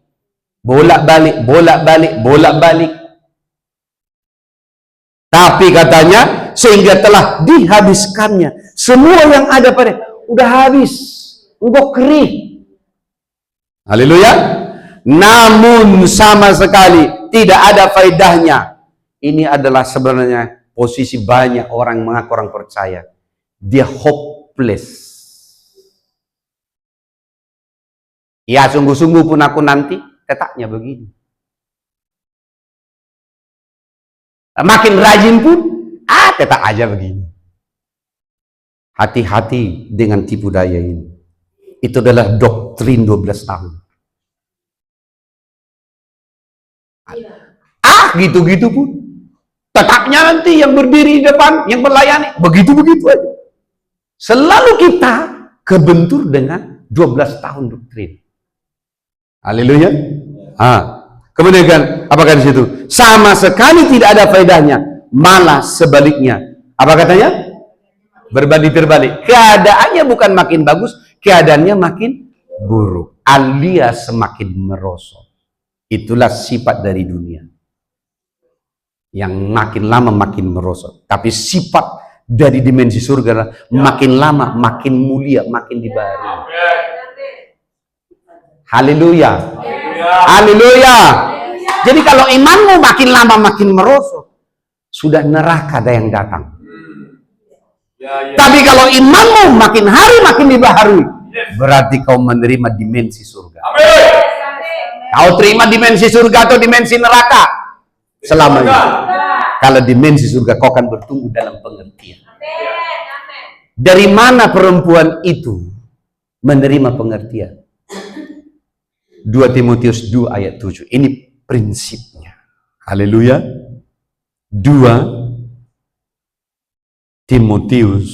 Bolak-balik. Tapi katanya sehingga telah dihabiskannya semua yang ada pada udah habis, engkau kering. Haleluya. Namun sama sekali tidak ada faedahnya. Ini adalah sebenarnya posisi banyak orang mengaku orang percaya. Dia hopeless. Ya sungguh-sungguh pun aku nanti tetapnya begini. Makin rajin pun, tetap aja begini. Hati-hati dengan tipu daya ini. Itu adalah doktrin 12 tahun. Gitu-gitu pun. Tetapnya nanti yang berdiri di depan, yang melayani, begitu-begitu aja. Selalu kita kebentur dengan 12 tahun doktrin. Haleluya. Kemudian kan, apakah di situ? Sama sekali tidak ada faedahnya, malah sebaliknya. Apa katanya? Berbanding terbalik. Keadaannya bukan makin bagus, keadaannya makin buruk, alias semakin merosot. Itulah sifat dari dunia. Yang makin lama makin merosot. Tapi sifat dari dimensi surga adalah makin lama makin mulia, makin dibaharui. Haleluya. Haleluya. Jadi kalau imanmu makin lama makin merosot, sudah neraka ada yang datang. Tapi kalau imanmu makin hari makin dibaharui, berarti kau menerima dimensi surga. Kau terima dimensi surga atau dimensi neraka selamanya. Kalau dimensi surga, kau akan bertumbuh dalam pengertian. Dari mana perempuan itu menerima pengertian? 2 Timotius 2 ayat 7. Ini prinsipnya. Haleluya. 2 Timotius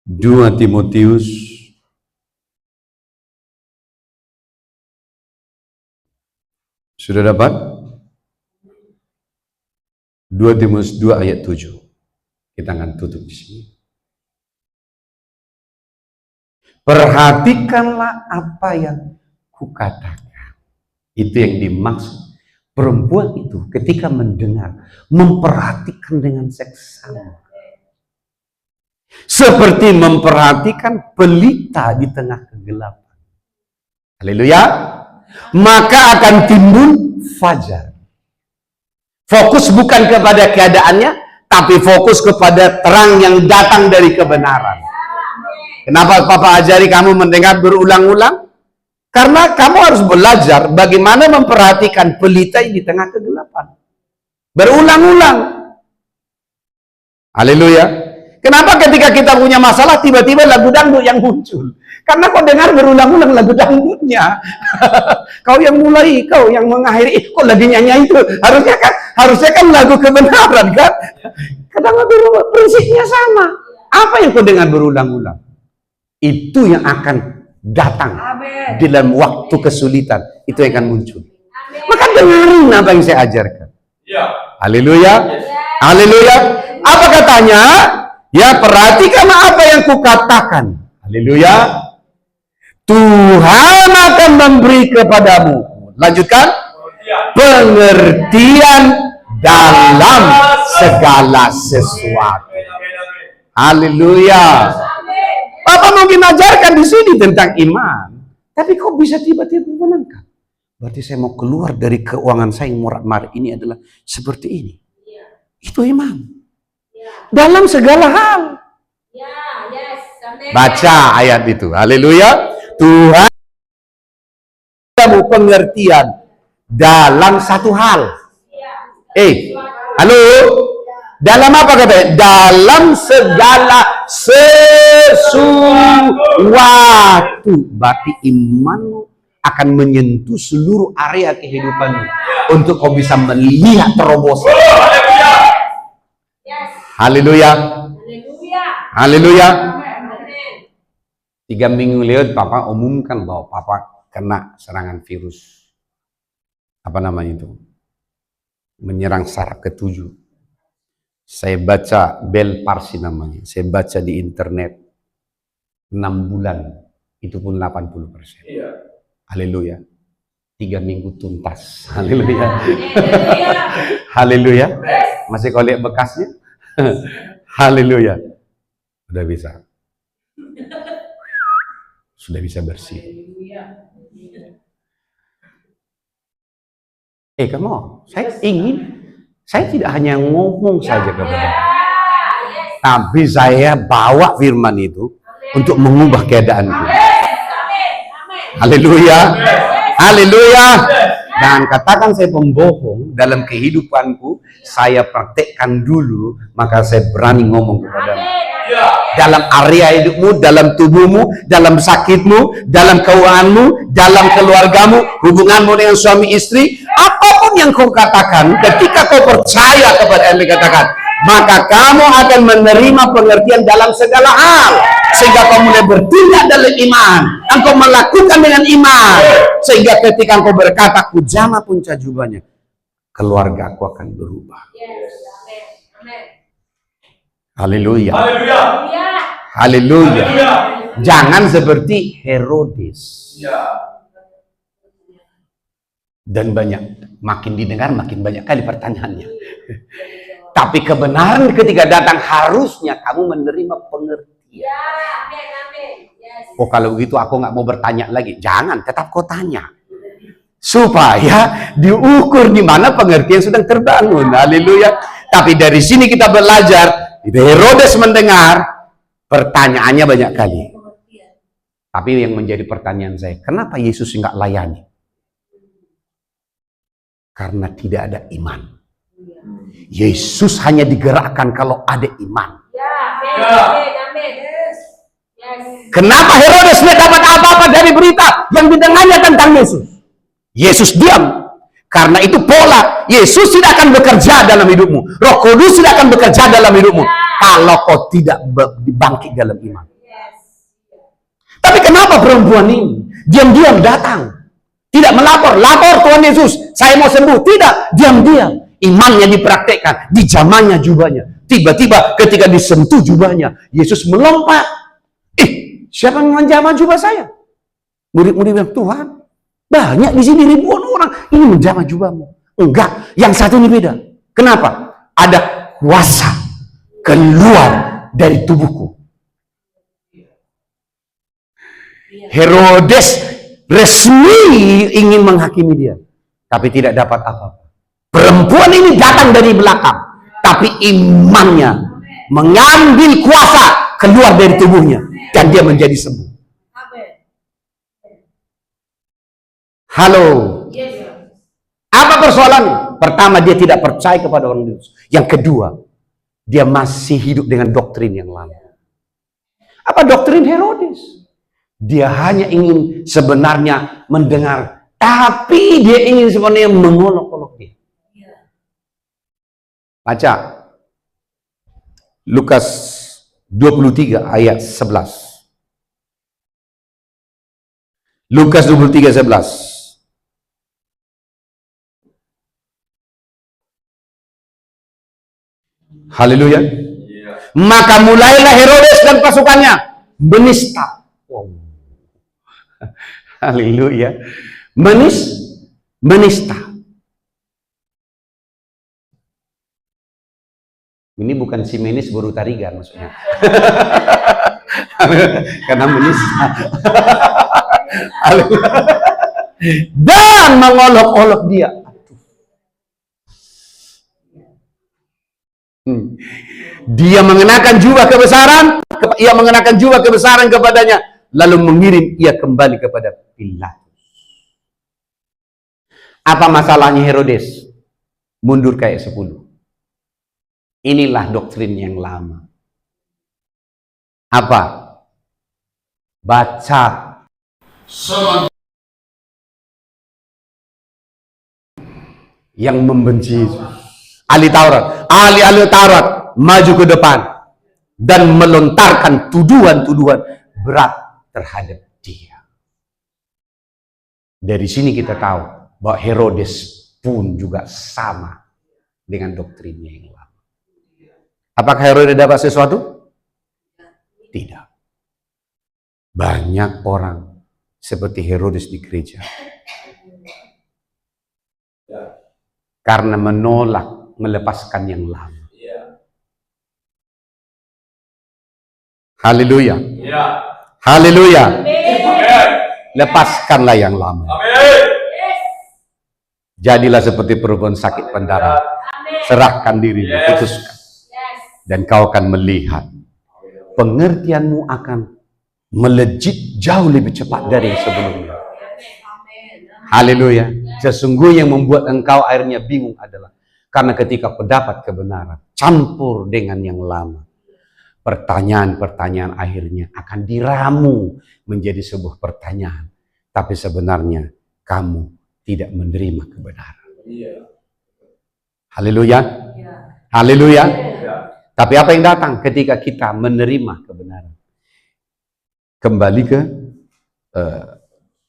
2 Timotius sudah dapat? 2 Timotius 2 ayat 7. Kita akan tutup di sini. Perhatikanlah apa yang kukatakan. Itu yang dimaksud. Perempuan itu ketika mendengar, memperhatikan dengan seksama. Seperti memperhatikan pelita di tengah kegelapan. Haleluya. Maka akan timbul fajar. Fokus bukan kepada keadaannya, tapi fokus kepada terang yang datang dari kebenaran. Kenapa Papa ajari kamu mendengar berulang-ulang? Karena kamu harus belajar bagaimana memperhatikan pelita di tengah kegelapan. Berulang-ulang. Haleluya. Kenapa ketika kita punya masalah tiba-tiba lagu dangdut yang muncul? Karena kau dengar berulang-ulang lagu dangdutnya. Kau yang mulai, kau yang mengakhiri, kok lagi nyanyi itu? Harusnya kan lagu kebenaran kan? Kadang-kadang prinsipnya sama. Apa yang kau dengar berulang-ulang? Itu yang akan datang. Amen. Dalam waktu kesulitan itu yang akan muncul. Amen. Maka dengarin apa yang saya ajarkan. Ya. Haleluya. Yes. Haleluya. Apa katanya? Ya, perhatikan apa yang kukatakan. Haleluya. Tuhan akan memberi kepadamu. Lanjutkan. Pengertian dalam segala sesuatu. Haleluya. Papa mungkin ajarkan di sini tentang iman, tapi kok bisa tiba-tiba menangkap? Berarti saya mau keluar dari keuangan saya yang murah-marah ini adalah seperti ini. Itu iman. Dalam segala hal. Baca ayat itu. Haleluya. Tuhan kamu pengertian dalam satu hal. Halo. Dalam apa katanya? Dalam segala sesuatu. Berarti imanmu akan menyentuh seluruh area kehidupanmu untuk kau bisa melihat terobosan. Haleluya. Haleluya. 3 minggu lewat Papa umumkan bahwa Papa kena serangan virus. Apa namanya itu? Menyerang saraf ketujuh. Saya baca Bel Parsi namanya. Saya baca di internet 6 bulan. Itu pun 80%. Iya. Haleluya. 3 minggu tuntas. Haleluya. Haleluya. Masih kau lihat bekasnya? Haleluya. Sudah bisa. Sudah bisa bersih. Come on. Saya tidak hanya ngomong saja kepada, tapi saya bawa firman itu untuk mengubah keadaanku. Haleluya. Haleluya. Dan katakan saya pembohong dalam kehidupanku, saya praktekkan dulu, maka saya berani ngomong kepadamu. Dalam area hidupmu, dalam tubuhmu, dalam sakitmu, dalam keuanganmu, dalam keluargamu, hubunganmu dengan suami istri, apapun yang kau katakan, ketika kau percaya kepada yang dikatakan, maka kamu akan menerima pengertian dalam segala hal. Sehingga kau mulai bertindak dalam iman. Engkau melakukan dengan iman. Sehingga ketika engkau berkata, kujama punca jubahnya, keluarga aku akan berubah. Haleluya. Haleluya. Jangan seperti Herodes. Dan makin didengar, makin banyak kali pertanyaannya. Tapi kebenaran ketika datang, harusnya kamu menerima pengertian. Oh, kalau begitu aku nggak mau bertanya lagi. Jangan, tetap kau tanya. Supaya diukur di mana pengertian sedang terbangun. Haleluya. Tapi dari sini kita belajar, Herodes mendengar, pertanyaannya banyak kali. Tapi yang menjadi pertanyaan saya, kenapa Yesus nggak layani? Karena tidak ada iman. Yesus hanya digerakkan kalau ada iman. Kenapa Herodes tidak dapat apa-apa dari berita yang didengarnya tentang Yesus? Yesus diam. Karena itu pola. Yesus tidak akan bekerja dalam hidupmu. Roh Kudus tidak akan bekerja dalam hidupmu kalau kau tidak dibangkit dalam iman. Tapi kenapa perempuan ini diam-diam datang? Tidak melapor. Lapor Tuhan Yesus, saya mau sembuh. Tidak, diam-diam. Imannya dipraktekkan. Dijamahnya jubahnya. Tiba-tiba ketika disentuh jubahnya, Yesus melompat. Siapa yang menjamah jubah saya? Murid-murid bilang, Tuhan, banyak di sini ribuan orang. Ini menjamah jubahmu. Enggak, yang satu ini beda. Kenapa? Ada kuasa keluar dari tubuhku. Herodes resmi ingin menghakimi dia, tapi tidak dapat apa-apa. Perempuan ini datang dari belakang, tapi imannya mengambil kuasa keluar dari tubuhnya, dan dia menjadi sembuh. Halo. Apa persoalannya? Pertama, dia tidak percaya kepada orang Yesus. Yang kedua, dia masih hidup dengan doktrin yang lama. Apa doktrin Herodes? Dia hanya ingin sebenarnya mendengar, tapi dia ingin sebenarnya mengolok-olok dia. Baca Lukas 23 ayat 11. Lukas 23 11. Haleluya. Maka mulailah Herodes dan pasukannya menista. Haleluya. Menista. Ini bukan si menis baru tarigan maksudnya. Karena menista. Dan mengolok-olok dia. Dia mengenakan jubah kebesaran, ia mengenakan jubah kebesaran kepadanya, lalu mengirim ia kembali kepada Pilatus. Apa masalahnya Herodes? Mundur kayak 10. Inilah doktrin yang lama. Apa? Baca yang membenci ahli Taurat maju ke depan dan melontarkan tuduhan-tuduhan berat terhadap dia. Dari sini kita tahu bahwa Herodes pun juga sama dengan doktrinnya yang lama. Apakah Herodes dapat sesuatu? Tidak. Banyak orang seperti Herodes di gereja karena menolak melepaskan yang lama. Haleluya. Haleluya. Lepaskanlah yang lama. Jadilah seperti perempuan sakit pendarahan. Serahkan dirimu, putuskan. Dan kau akan melihat pengertianmu akan melejit jauh lebih cepat dari yang sebelumnya. Haleluya. Sesungguhnya yang membuat engkau akhirnya bingung adalah karena ketika pendapat kebenaran campur dengan yang lama, pertanyaan-pertanyaan akhirnya akan diramu menjadi sebuah pertanyaan. Tapi sebenarnya kamu tidak menerima kebenaran. Haleluya. Haleluya. Tapi apa yang datang ketika kita menerima kebenaran? Kembali ke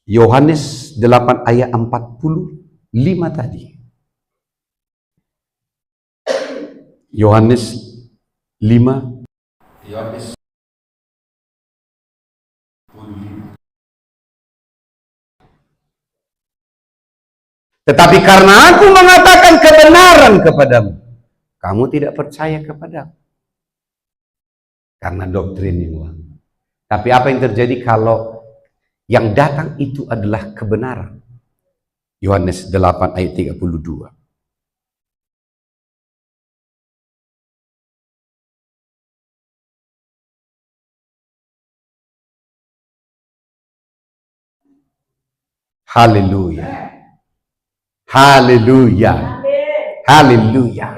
Yohanes 8 ayat 45 tadi. Yohanes 5. Yohanes 45. Tetapi karena aku mengatakan kebenaran kepadamu, kamu tidak percaya kepadaku. Karena doktrin yang lama. Tapi apa yang terjadi kalau yang datang itu adalah kebenaran? Yohanes 8 ayat 32. Haleluya. Haleluya. Haleluya.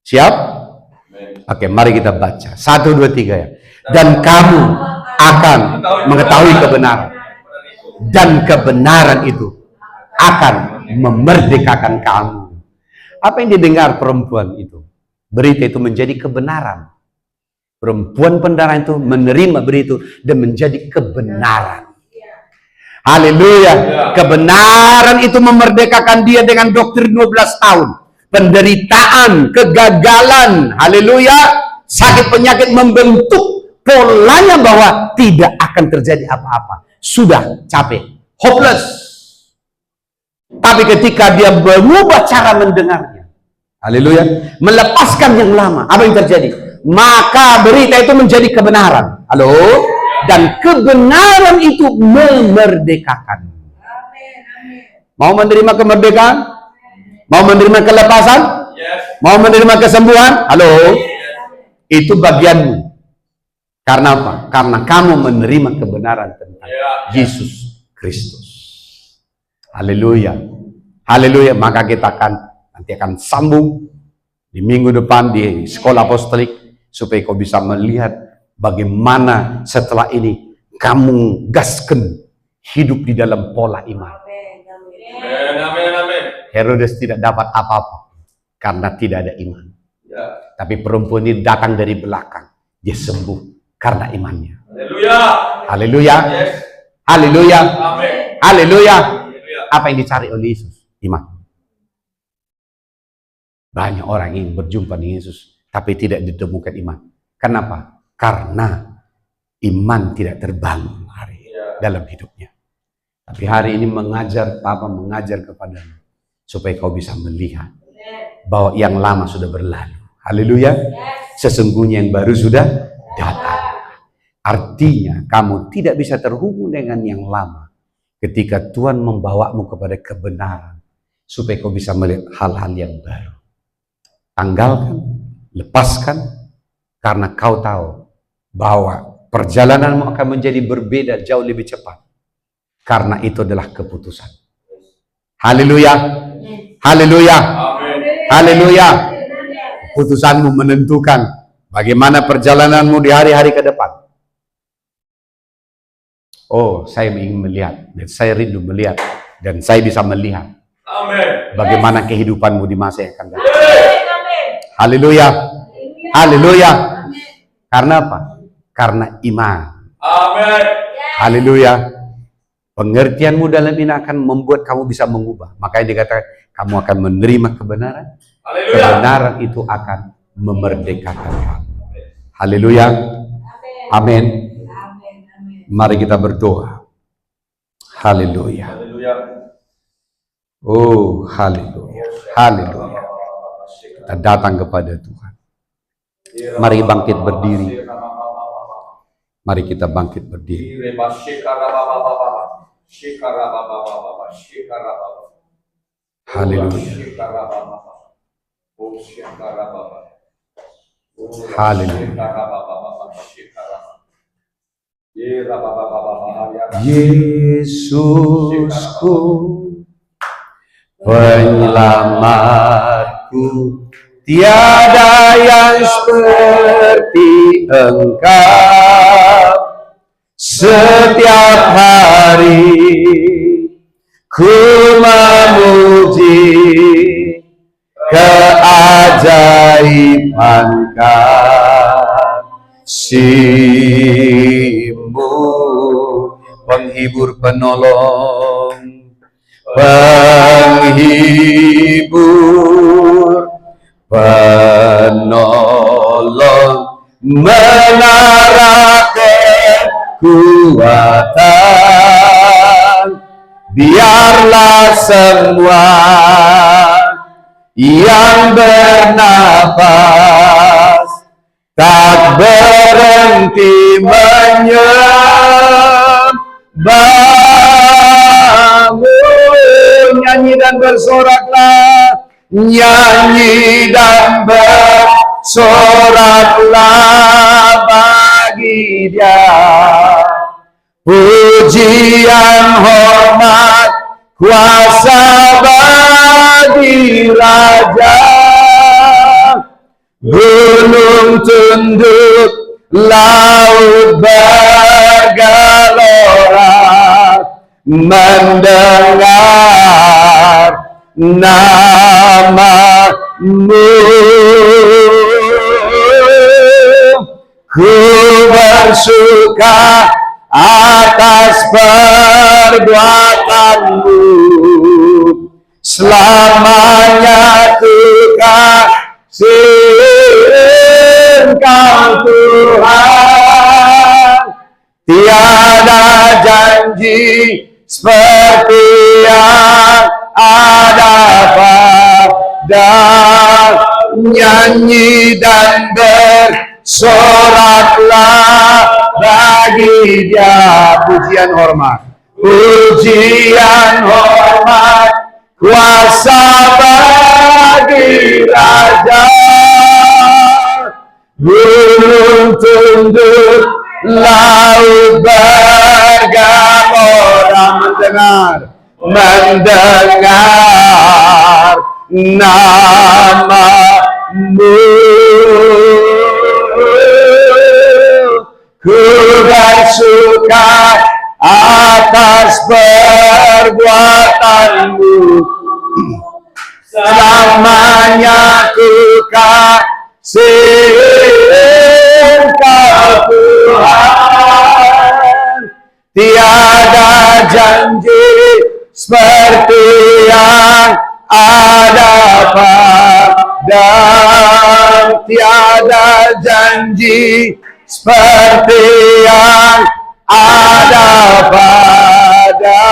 Siap? Oke, mari kita baca. 1, 2, 3 ya. Dan kamu akan mengetahui kebenaran. Dan kebenaran itu akan memerdekakan kamu. Apa yang didengar perempuan itu? Berita itu menjadi kebenaran. Perempuan pendarahan itu menerima berita itu dan menjadi kebenaran. Haleluya. Kebenaran itu memerdekakan dia dengan doktrin 12 tahun. Penderitaan, kegagalan, haleluya, sakit penyakit membentuk polanya bahwa tidak akan terjadi apa-apa. Sudah capek, hopeless. Tapi ketika dia mengubah cara mendengarnya, haleluya, melepaskan yang lama, apa yang terjadi? Maka berita itu menjadi kebenaran. Halo? Dan kebenaran itu memerdekakan. Mau menerima kemerdekaan? Mau menerima kelepasan? Mau menerima kesembuhan? Halo? Itu bagianmu. Karena apa? Karena kamu menerima kebenaran tentang Yesus Kristus. Haleluya. Haleluya. Maka kita nanti akan sambung di minggu depan di sekolah apostolik supaya kau bisa melihat bagaimana setelah ini kamu gaskan hidup di dalam pola iman. Herodes tidak dapat apa-apa karena tidak ada iman. Tapi perempuan ini datang dari belakang. Dia sembuh karena imannya. Haleluya. Haleluya. Haleluya. Haleluya. Apa yang dicari oleh Yesus? Iman. Banyak orang ingin berjumpa dengan Yesus, tapi tidak ditemukan iman. Kenapa? Karena iman tidak terbangun dalam hidupnya. Tapi hari ini Papa mengajar kepadamu supaya kau bisa melihat bahwa yang lama sudah berlalu. Haleluya. Sesungguhnya yang baru sudah datang. Artinya kamu tidak bisa terhubung dengan yang lama ketika Tuhan membawamu kepada kebenaran supaya kau bisa melihat hal-hal yang baru. Tanggalkan, lepaskan, karena kau tahu bahwa perjalananmu akan menjadi berbeda jauh lebih cepat. Karena itu adalah keputusan. Haleluya. Haleluya. Haleluya. Keputusanmu menentukan bagaimana perjalananmu di hari-hari ke depan. Oh, saya ingin melihat, dan saya rindu melihat, dan saya bisa melihat bagaimana kehidupanmu di masa yang akan datang. Haleluya. Haleluya. Karena apa? Karena iman. Amin. Haleluya. Pengertianmu dalam ini akan membuat kamu bisa mengubah. Makanya dikatakan kamu akan menerima kebenaran. Haleluya. Kebenaran itu akan memerdekakan kamu. Haleluya. Amin. Mari kita berdoa. Haleluya. Oh, haleluya. Haleluya. Kita datang kepada Tuhan. Mari bangkit berdiri. Mari kita bangkit berdiri. Haleluya. Haleluya. Yesusku, penyelamatku, tiada yang seperti Engkau. Setiap hari ku memuji keajaiban kasih-Mu, penghibur penolong, penghibur penolong, menara kekuatan. Biarlah semua yang bernafas tak berhenti menyembah-Mu. Nyanyi dan bersoraklah, nyanyi dan bersoraklah bagi Dia. Pujian, hormat, kuasa bagi Raja. Gunung tunduk, laut bergelora, mendengar nama-Mu. Ku bersuka atas perbuatan-Mu, selamanya ku kasih Engkau Tuhan. Tiada janji seperti yang ada pada. Nyanyi dan bersoraklah bagi Dia. Pujian, hormat, pujian, hormat, kuasa bagi Raja. Gunung tunduk, laut bergelora, mendengar nama-Mu. Ku bersuka atas perbuatan-Mu, selamanya ku kasih Engkau Tuhan. Tiada janji seperti yang ada pada. Tiada janji seperti yang ada pada.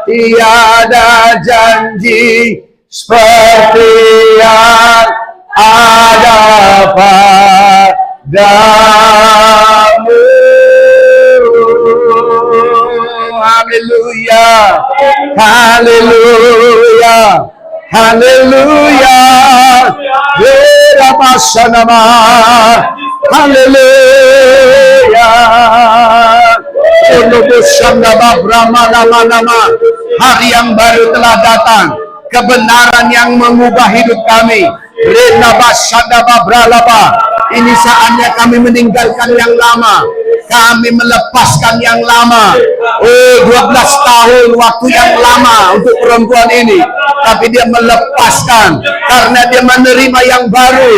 Tiada janji seperti yang ada padamu. Haleluya, haleluya, haleluya. Berapa-sama, haleluya. Hari yang baru telah datang, kebenaran yang mengubah hidup kami. Ini saatnya kami meninggalkan yang lama, kami melepaskan yang lama. 12 tahun waktu yang lama untuk perempuan ini, tapi dia melepaskan karena dia menerima yang baru.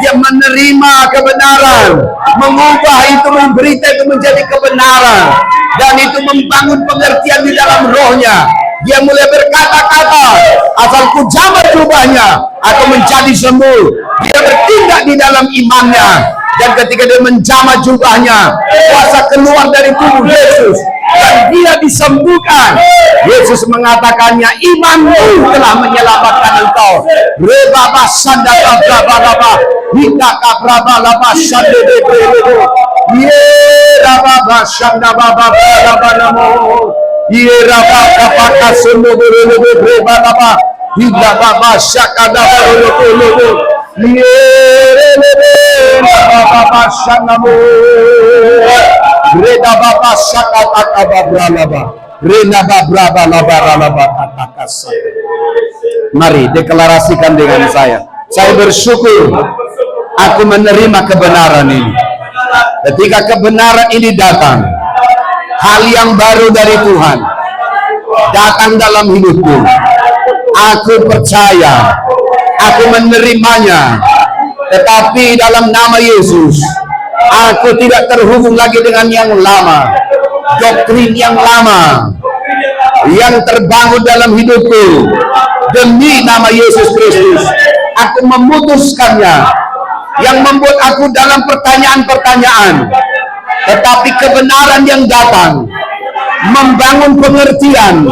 Dia menerima kebenaran, mengubah itu, memberita itu menjadi kebenaran, dan itu membangun pengertian di dalam rohnya. Dia mulai berkata-kata, asal ku jamah jubahnya, aku menjadi sembuh. Dia bertindak di dalam imannya, dan ketika dia menjamah jubahnya, kuasa keluar dari tubuh Yesus, dan dia disembuhkan. Yesus mengatakannya, imanmu telah menyelamatkan engkau. Rebaba sandaba brabalaba, hitaka brabalaba sandebe, yerababa sandaba brabalaba namo. Yeraba kapaka sembuh berlebih berbalaba, Hingga Bapa Syakada Baru Bapa Syanamu Reda Bapa Syakata Babralaba Rena Babraba Labaralaba Katakas. Mari deklarasikan dengan saya. Saya bersyukur aku menerima kebenaran ini. Ketika kebenaran ini datang, hal yang baru dari Tuhan datang dalam hidupku. Aku percaya, aku menerimanya. Tetapi dalam nama Yesus, aku tidak terhubung lagi dengan yang lama, doktrin yang lama yang terbangun dalam hidupku. Demi nama Yesus Kristus, aku memutuskannya. Yang membuat aku dalam pertanyaan-pertanyaan, tetapi kebenaran yang datang membangun pengertian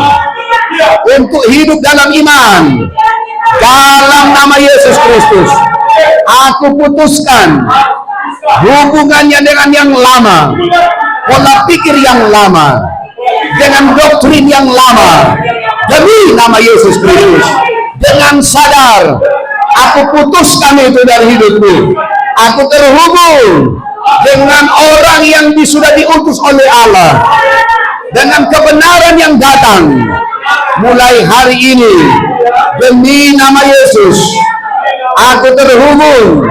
untuk hidup dalam iman. Dalam nama Yesus Kristus, aku putuskan hubungannya dengan yang lama, pola pikir yang lama, dengan doktrin yang lama. Demi nama Yesus Kristus, dengan sadar, aku putuskan itu dari hidupku. Aku terhubung dengan orang yang sudah diutus oleh Allah, dengan kebenaran yang datang mulai hari ini. Demi nama Yesus, aku terhubung,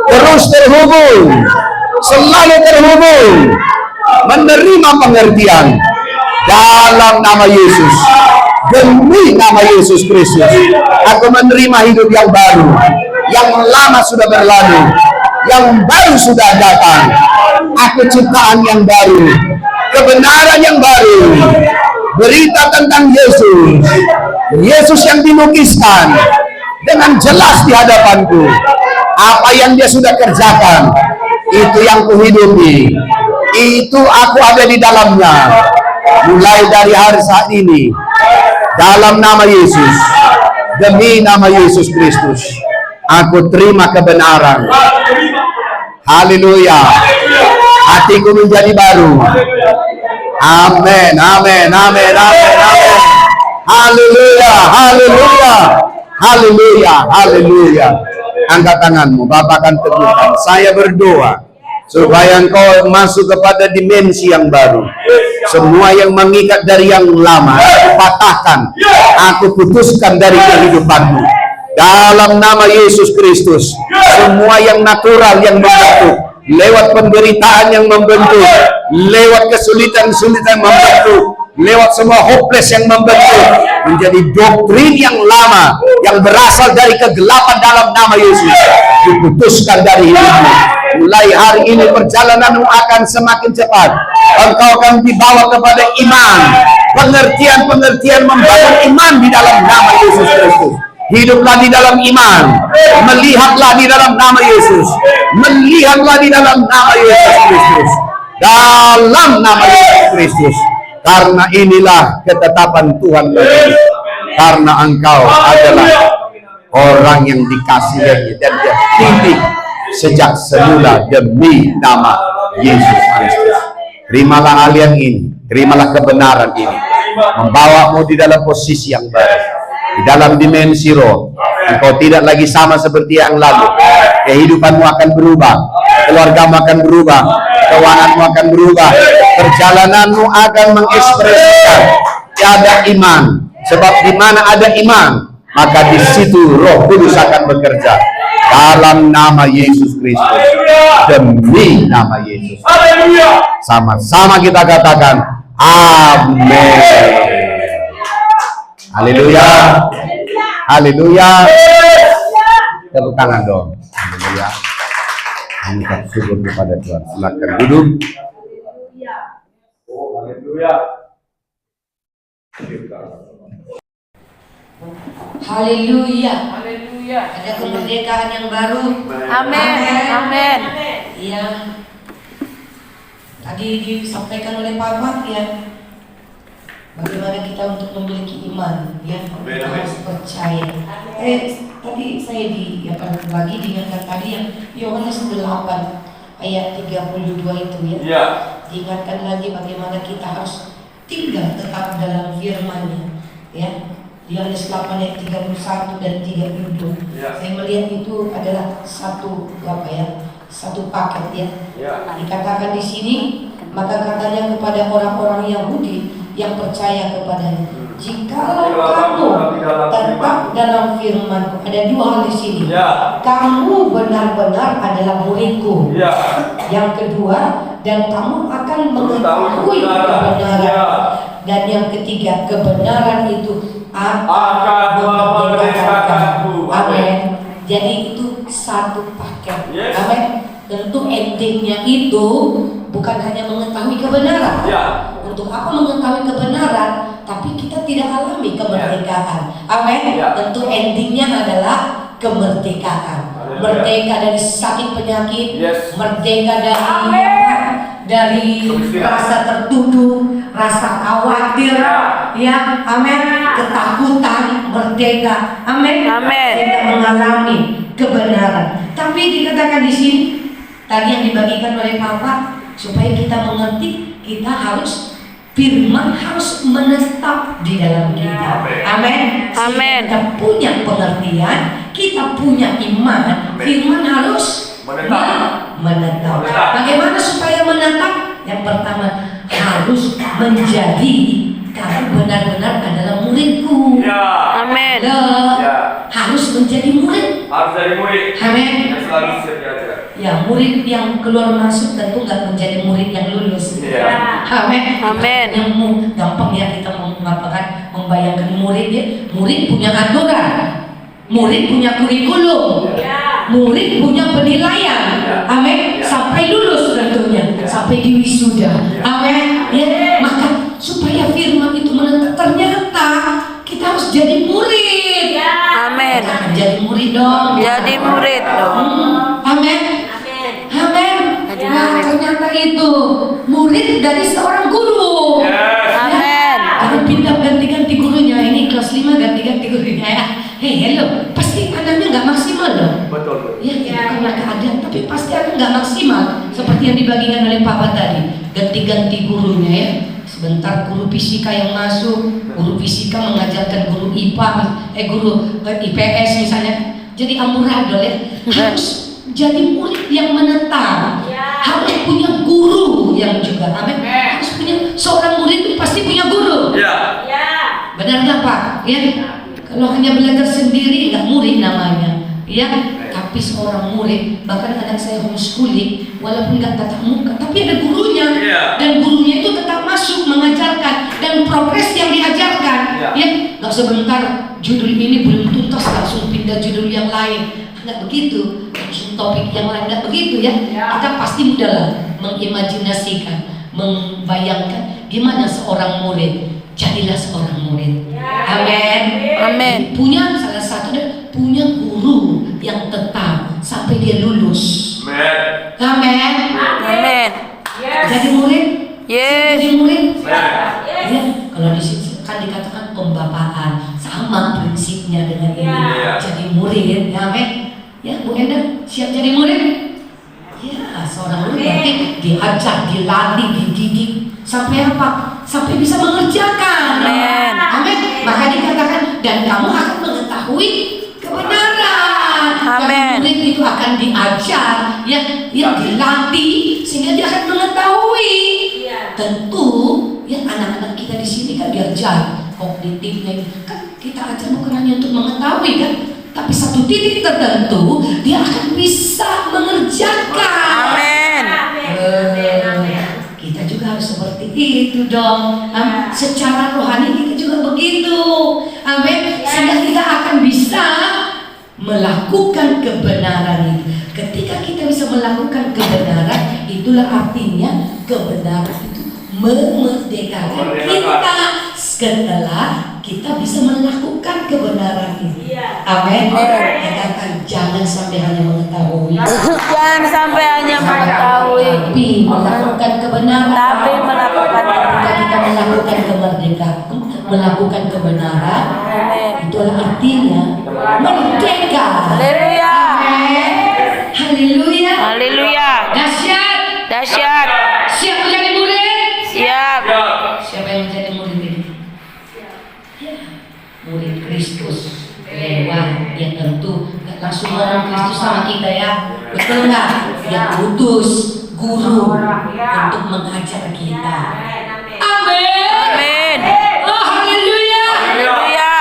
terus terhubung, selalu terhubung, menerima pengertian dalam nama Yesus. Demi nama Yesus Kristus, aku menerima hidup yang baru. Yang lama sudah berlalu, yang baru sudah datang. Aku ciptaan yang baru, kebenaran yang baru, berita tentang Yesus. Yesus yang dilukiskan dengan jelas di hadapanku. Apa yang dia sudah kerjakan, itu yang kuhidupi. Itu aku ada di dalamnya. Mulai dari hari saat ini, dalam nama Yesus, demi nama Yesus Kristus, aku terima kebenaran. Haleluya. Hatiku menjadi baru. Amin, amin, amin, amin, amin. Haleluya, haleluya, haleluya, haleluya. Angkat tanganmu, Bapak akan teguhkan. Saya berdoa supaya engkau masuk kepada dimensi yang baru. Semua yang mengikat dari yang lama, aku patahkan, aku putuskan dari kehidupanmu. Dalam nama Yesus Kristus, semua yang natural yang membentuk, lewat penderitaan yang membentuk, lewat kesulitan-kesulitan membentuk, lewat semua hopeless yang membentuk, menjadi doktrin yang lama, yang berasal dari kegelapan. Dalam nama Yesus, diputuskan dari hidupmu. Mulai hari ini perjalananmu akan semakin cepat. Engkau akan dibawa kepada iman, pengertian-pengertian membangun iman di dalam nama Yesus Kristus. Hiduplah di dalam iman, melihatlah di dalam nama Yesus, melihatlah di dalam nama Yesus Kristus, dalam nama Yesus Kristus. Karena inilah ketetapan Tuhan bagimu. Karena engkau adalah orang yang dikasihi dan dia pilih sejak semula demi nama Yesus Kristus. Terimalah hal yang ini, terimalah kebenaran ini, membawamu di dalam posisi yang baru, di dalam dimensi roh. Engkau tidak lagi sama seperti yang lalu. Kehidupanmu akan berubah, keluargamu akan berubah, keuanganmu akan berubah, perjalananmu akan mengekspresikan ada iman. Sebab di mana ada iman, maka di situ Roh Kudus akan bekerja. Dalam nama Yesus Kristus, demi nama Yesus, sama-sama kita katakan amin. Haleluya, haleluya. Tepuk tangan dong. Haleluya. Mengucap syukur kepada Tuhan. Silakan duduk. Haleluya. Haleluya. Haleluya. Ada kemerdekaan yang baru. Amin. Amin. Yang tadi disampaikan oleh Pak Mak, ya. Bagaimana kita untuk memiliki iman, ya. Kita harus percaya. Tadi saya lagi diingatkan tadi yang Yohanes 8 ayat 32 itu, ya. Ya. Diingatkan lagi bagaimana kita harus tinggal tetap dalam firman-Nya, ya. Yohanes 8 ayat 31 dan 32. Ya. Saya melihat itu adalah satu paket ya. Ya. Dikatakan di sini, maka katanya kepada orang-orang Yahudi yang percaya kepadanya, jikalau kamu tetap dalam firman-Ku, ada dua hal di sini. Ya. Kamu benar-benar adalah muridku. Ya. Yang kedua, dan kamu akan mengetahui kebenaran. kebenaran. Ya. Dan yang ketiga, kebenaran itu Akan memerdekakanmu. Amin. Jadi itu satu paket. Yes. Amin. Tentu endingnya itu bukan hanya mengetahui kebenaran. Ya. Untuk apa mengetahui kebenaran, tapi kita tidak alami kemerdekaan. Amin. Ya. Tentu endingnya adalah kemerdekaan. Haleluya. Merdeka dari sakit penyakit, Yes. merdeka dari rasa tertuduh, rasa khawatir, ya, amin, ketakutan, merdeka, amin, Amin. tidak mengalami kebenaran. Tapi dikatakan di sini, tadi yang dibagikan oleh Papa, supaya kita mengerti, kita harus firman harus menetap di dalam kita. Amin. Amin. Kita punya pengertian, kita punya iman, firman harus menetap. Bagaimana supaya menetap? Yang pertama, harus menjadi, kamu benar-benar adalah muridku. Ya. Amin. Ya. Harus menjadi murid. Harus dari murid. Amin. Yang selalu siap diajar. Ya, murid yang keluar masuk tentu nggak menjadi murid yang lulus. Ya. Amin. Amin. Yang gampang ya kita mengatakan, membayangkan murid ya. Murid punya aturan, murid punya kurikulum, murid punya penilaian. Amin. Sampai lulus tentunya, sampai di wisuda. Amin. Ya, maka supaya firman itu menetap, ternyata kita harus jadi murid. Amin. Jadi murid dong. Jadi murid dong. Amin. Amin. Nah, ternyata itu murid dari seorang guru. Yes. Amin. Kalau pindah ganti-ganti gurunya, ini kelas 5 ganti-ganti gurunya ya. Hei, hello, pasti anaknya nggak maksimal dong. Betul. Ya, itu karena keadaan, tapi pasti akan nggak maksimal. Seperti yang dibagikan oleh Papa tadi, ganti-ganti gurunya ya. Sebentar guru fisika yang masuk, guru fisika mengajarkan guru IPA, guru IPS misalnya. Jadi amburadul ya. Harus jadi murid yang menetap. Harus punya guru yang juga. Amin. Harus punya, seorang murid itu pasti punya guru. Ya. Benar nggak Pak? Ya. Kalau hanya belajar sendiri nggak murid namanya. Ya. Tapi seorang murid, bahkan anak saya homeschooling, walaupun nggak tatap muka, tapi ada gurunya. Ya. Dan gurunya itu tetap masuk mengajarkan dan progres yang diajarkan. Ya. Nggak sebentar judul ini belum tuntas langsung pindah judul yang lain. Nggak begitu. Langsung topik yang lain, nggak begitu ya. Kita pasti mudah mengimajinasikan, membayangkan gimana seorang murid. Jadilah seorang murid. Amin. Amin. Punya salah satu dan punya guru yang tetap sampai dia lulus. Amin. Amin. Amin. Jadi murid. Yes. Jadi murid. Amin. Ya, kalau di sini kan dikatakan pembapaan, sama prinsipnya dengan ini. Ya. Jadi murid, ya amin. Ya, Bu Enda siap jadi murid? Ya, seorang murid berarti diajar, dilatih, dididik sampai apa? Sampai bisa mengerjakan. Amin. Amin. Maka dikatakan dan kamu akan mengetahui kebenaran. Amin. Murid itu akan diajar, ya, dilatih sehingga dia akan mengetahui. Tentu ya anak-anak kita di sini kan diajar kognitifnya kan kita ajar bukan hanya untuk mengetahui kan, tapi satu titik tertentu dia akan bisa mengerjakan. Amin. Kita juga harus seperti itu dong. Secara rohani kita juga begitu. Amin. Sehingga kita akan bisa melakukan kebenaran itu. Ketika kita bisa melakukan kebenaran, itulah artinya kebenaran itu memerdekakan kita setelah kita bisa melakukan kebenaran itu. Amin. Katakan jangan sampai hanya mengetahui, Jangan sampai hanya mengetahui, tapi melakukan kebenaran. tapi melakukan Ketika kita melakukan kemerdekaan, melakukan kebenaran, Amin. itulah artinya merdeka. Haleluya. Amin. Haleluya. Haleluya. Dahsyat. Dahsyat. Siap menjadi murid? Siap. Siapa yang menjadi murid ini? Ya. murid Kristus. Lewat, ya tentu nggak langsung ngomong Kristus sama kita ya, betul nggak? Dia kudus, guru untuk mengajar kita. Amin. Amin. Oh haleluya. Haleluya.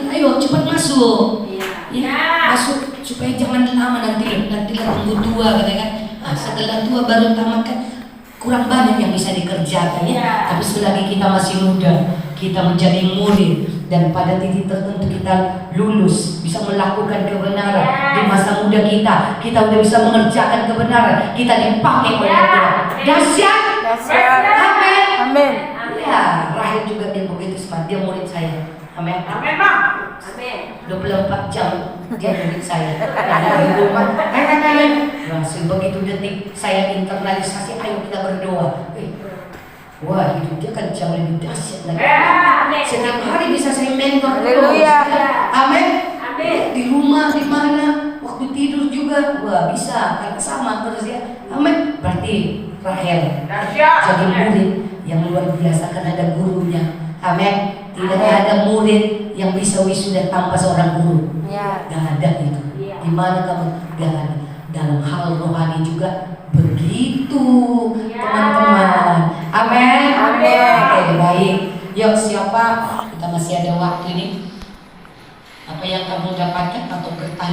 Ayo cepat masuk. Ya, masuk supaya jangan lama nanti tunggu tua kan. Nah, setelah tua baru tamatkan, kurang banyak yang bisa dikerjakan ya. Tapi selagi kita masih muda, kita menjadi murid dan pada titik tertentu kita lulus, bisa melakukan kebenaran di masa muda kita udah bisa mengerjakan kebenaran, kita dipakai oleh Tuhan. Dahsyat. Amin. Amin. Ya, Rahel juga dia begitu smart, dia murid saya. Amin. Amin, Bang. Amin. 24 jam dia murid saya. Di rumah, langsung begitu detik saya internalisasi, ayo kita berdoa. Wah, hidup dia kan jauh lebih dahsyat lagi. Setiap hari bisa saya mentor. Haleluya. Amin. Amin. Di rumah, di mana, waktu tidur juga, wah bisa, karena sama terus ya. Amin. Berarti Rahel jadi murid yang luar biasa karena ada gurunya. Amin. Tidak ada murid yang bisa wisuda tanpa seorang guru. Ya. Gak ada itu. Di mana kamu? Gak ada. Dalam hal rohani juga begitu, teman-teman. Amin. Amin. Oke, baik. Yuk, siapa? Kita masih ada waktu ini. Apa yang kamu dapatkan atau bertanya?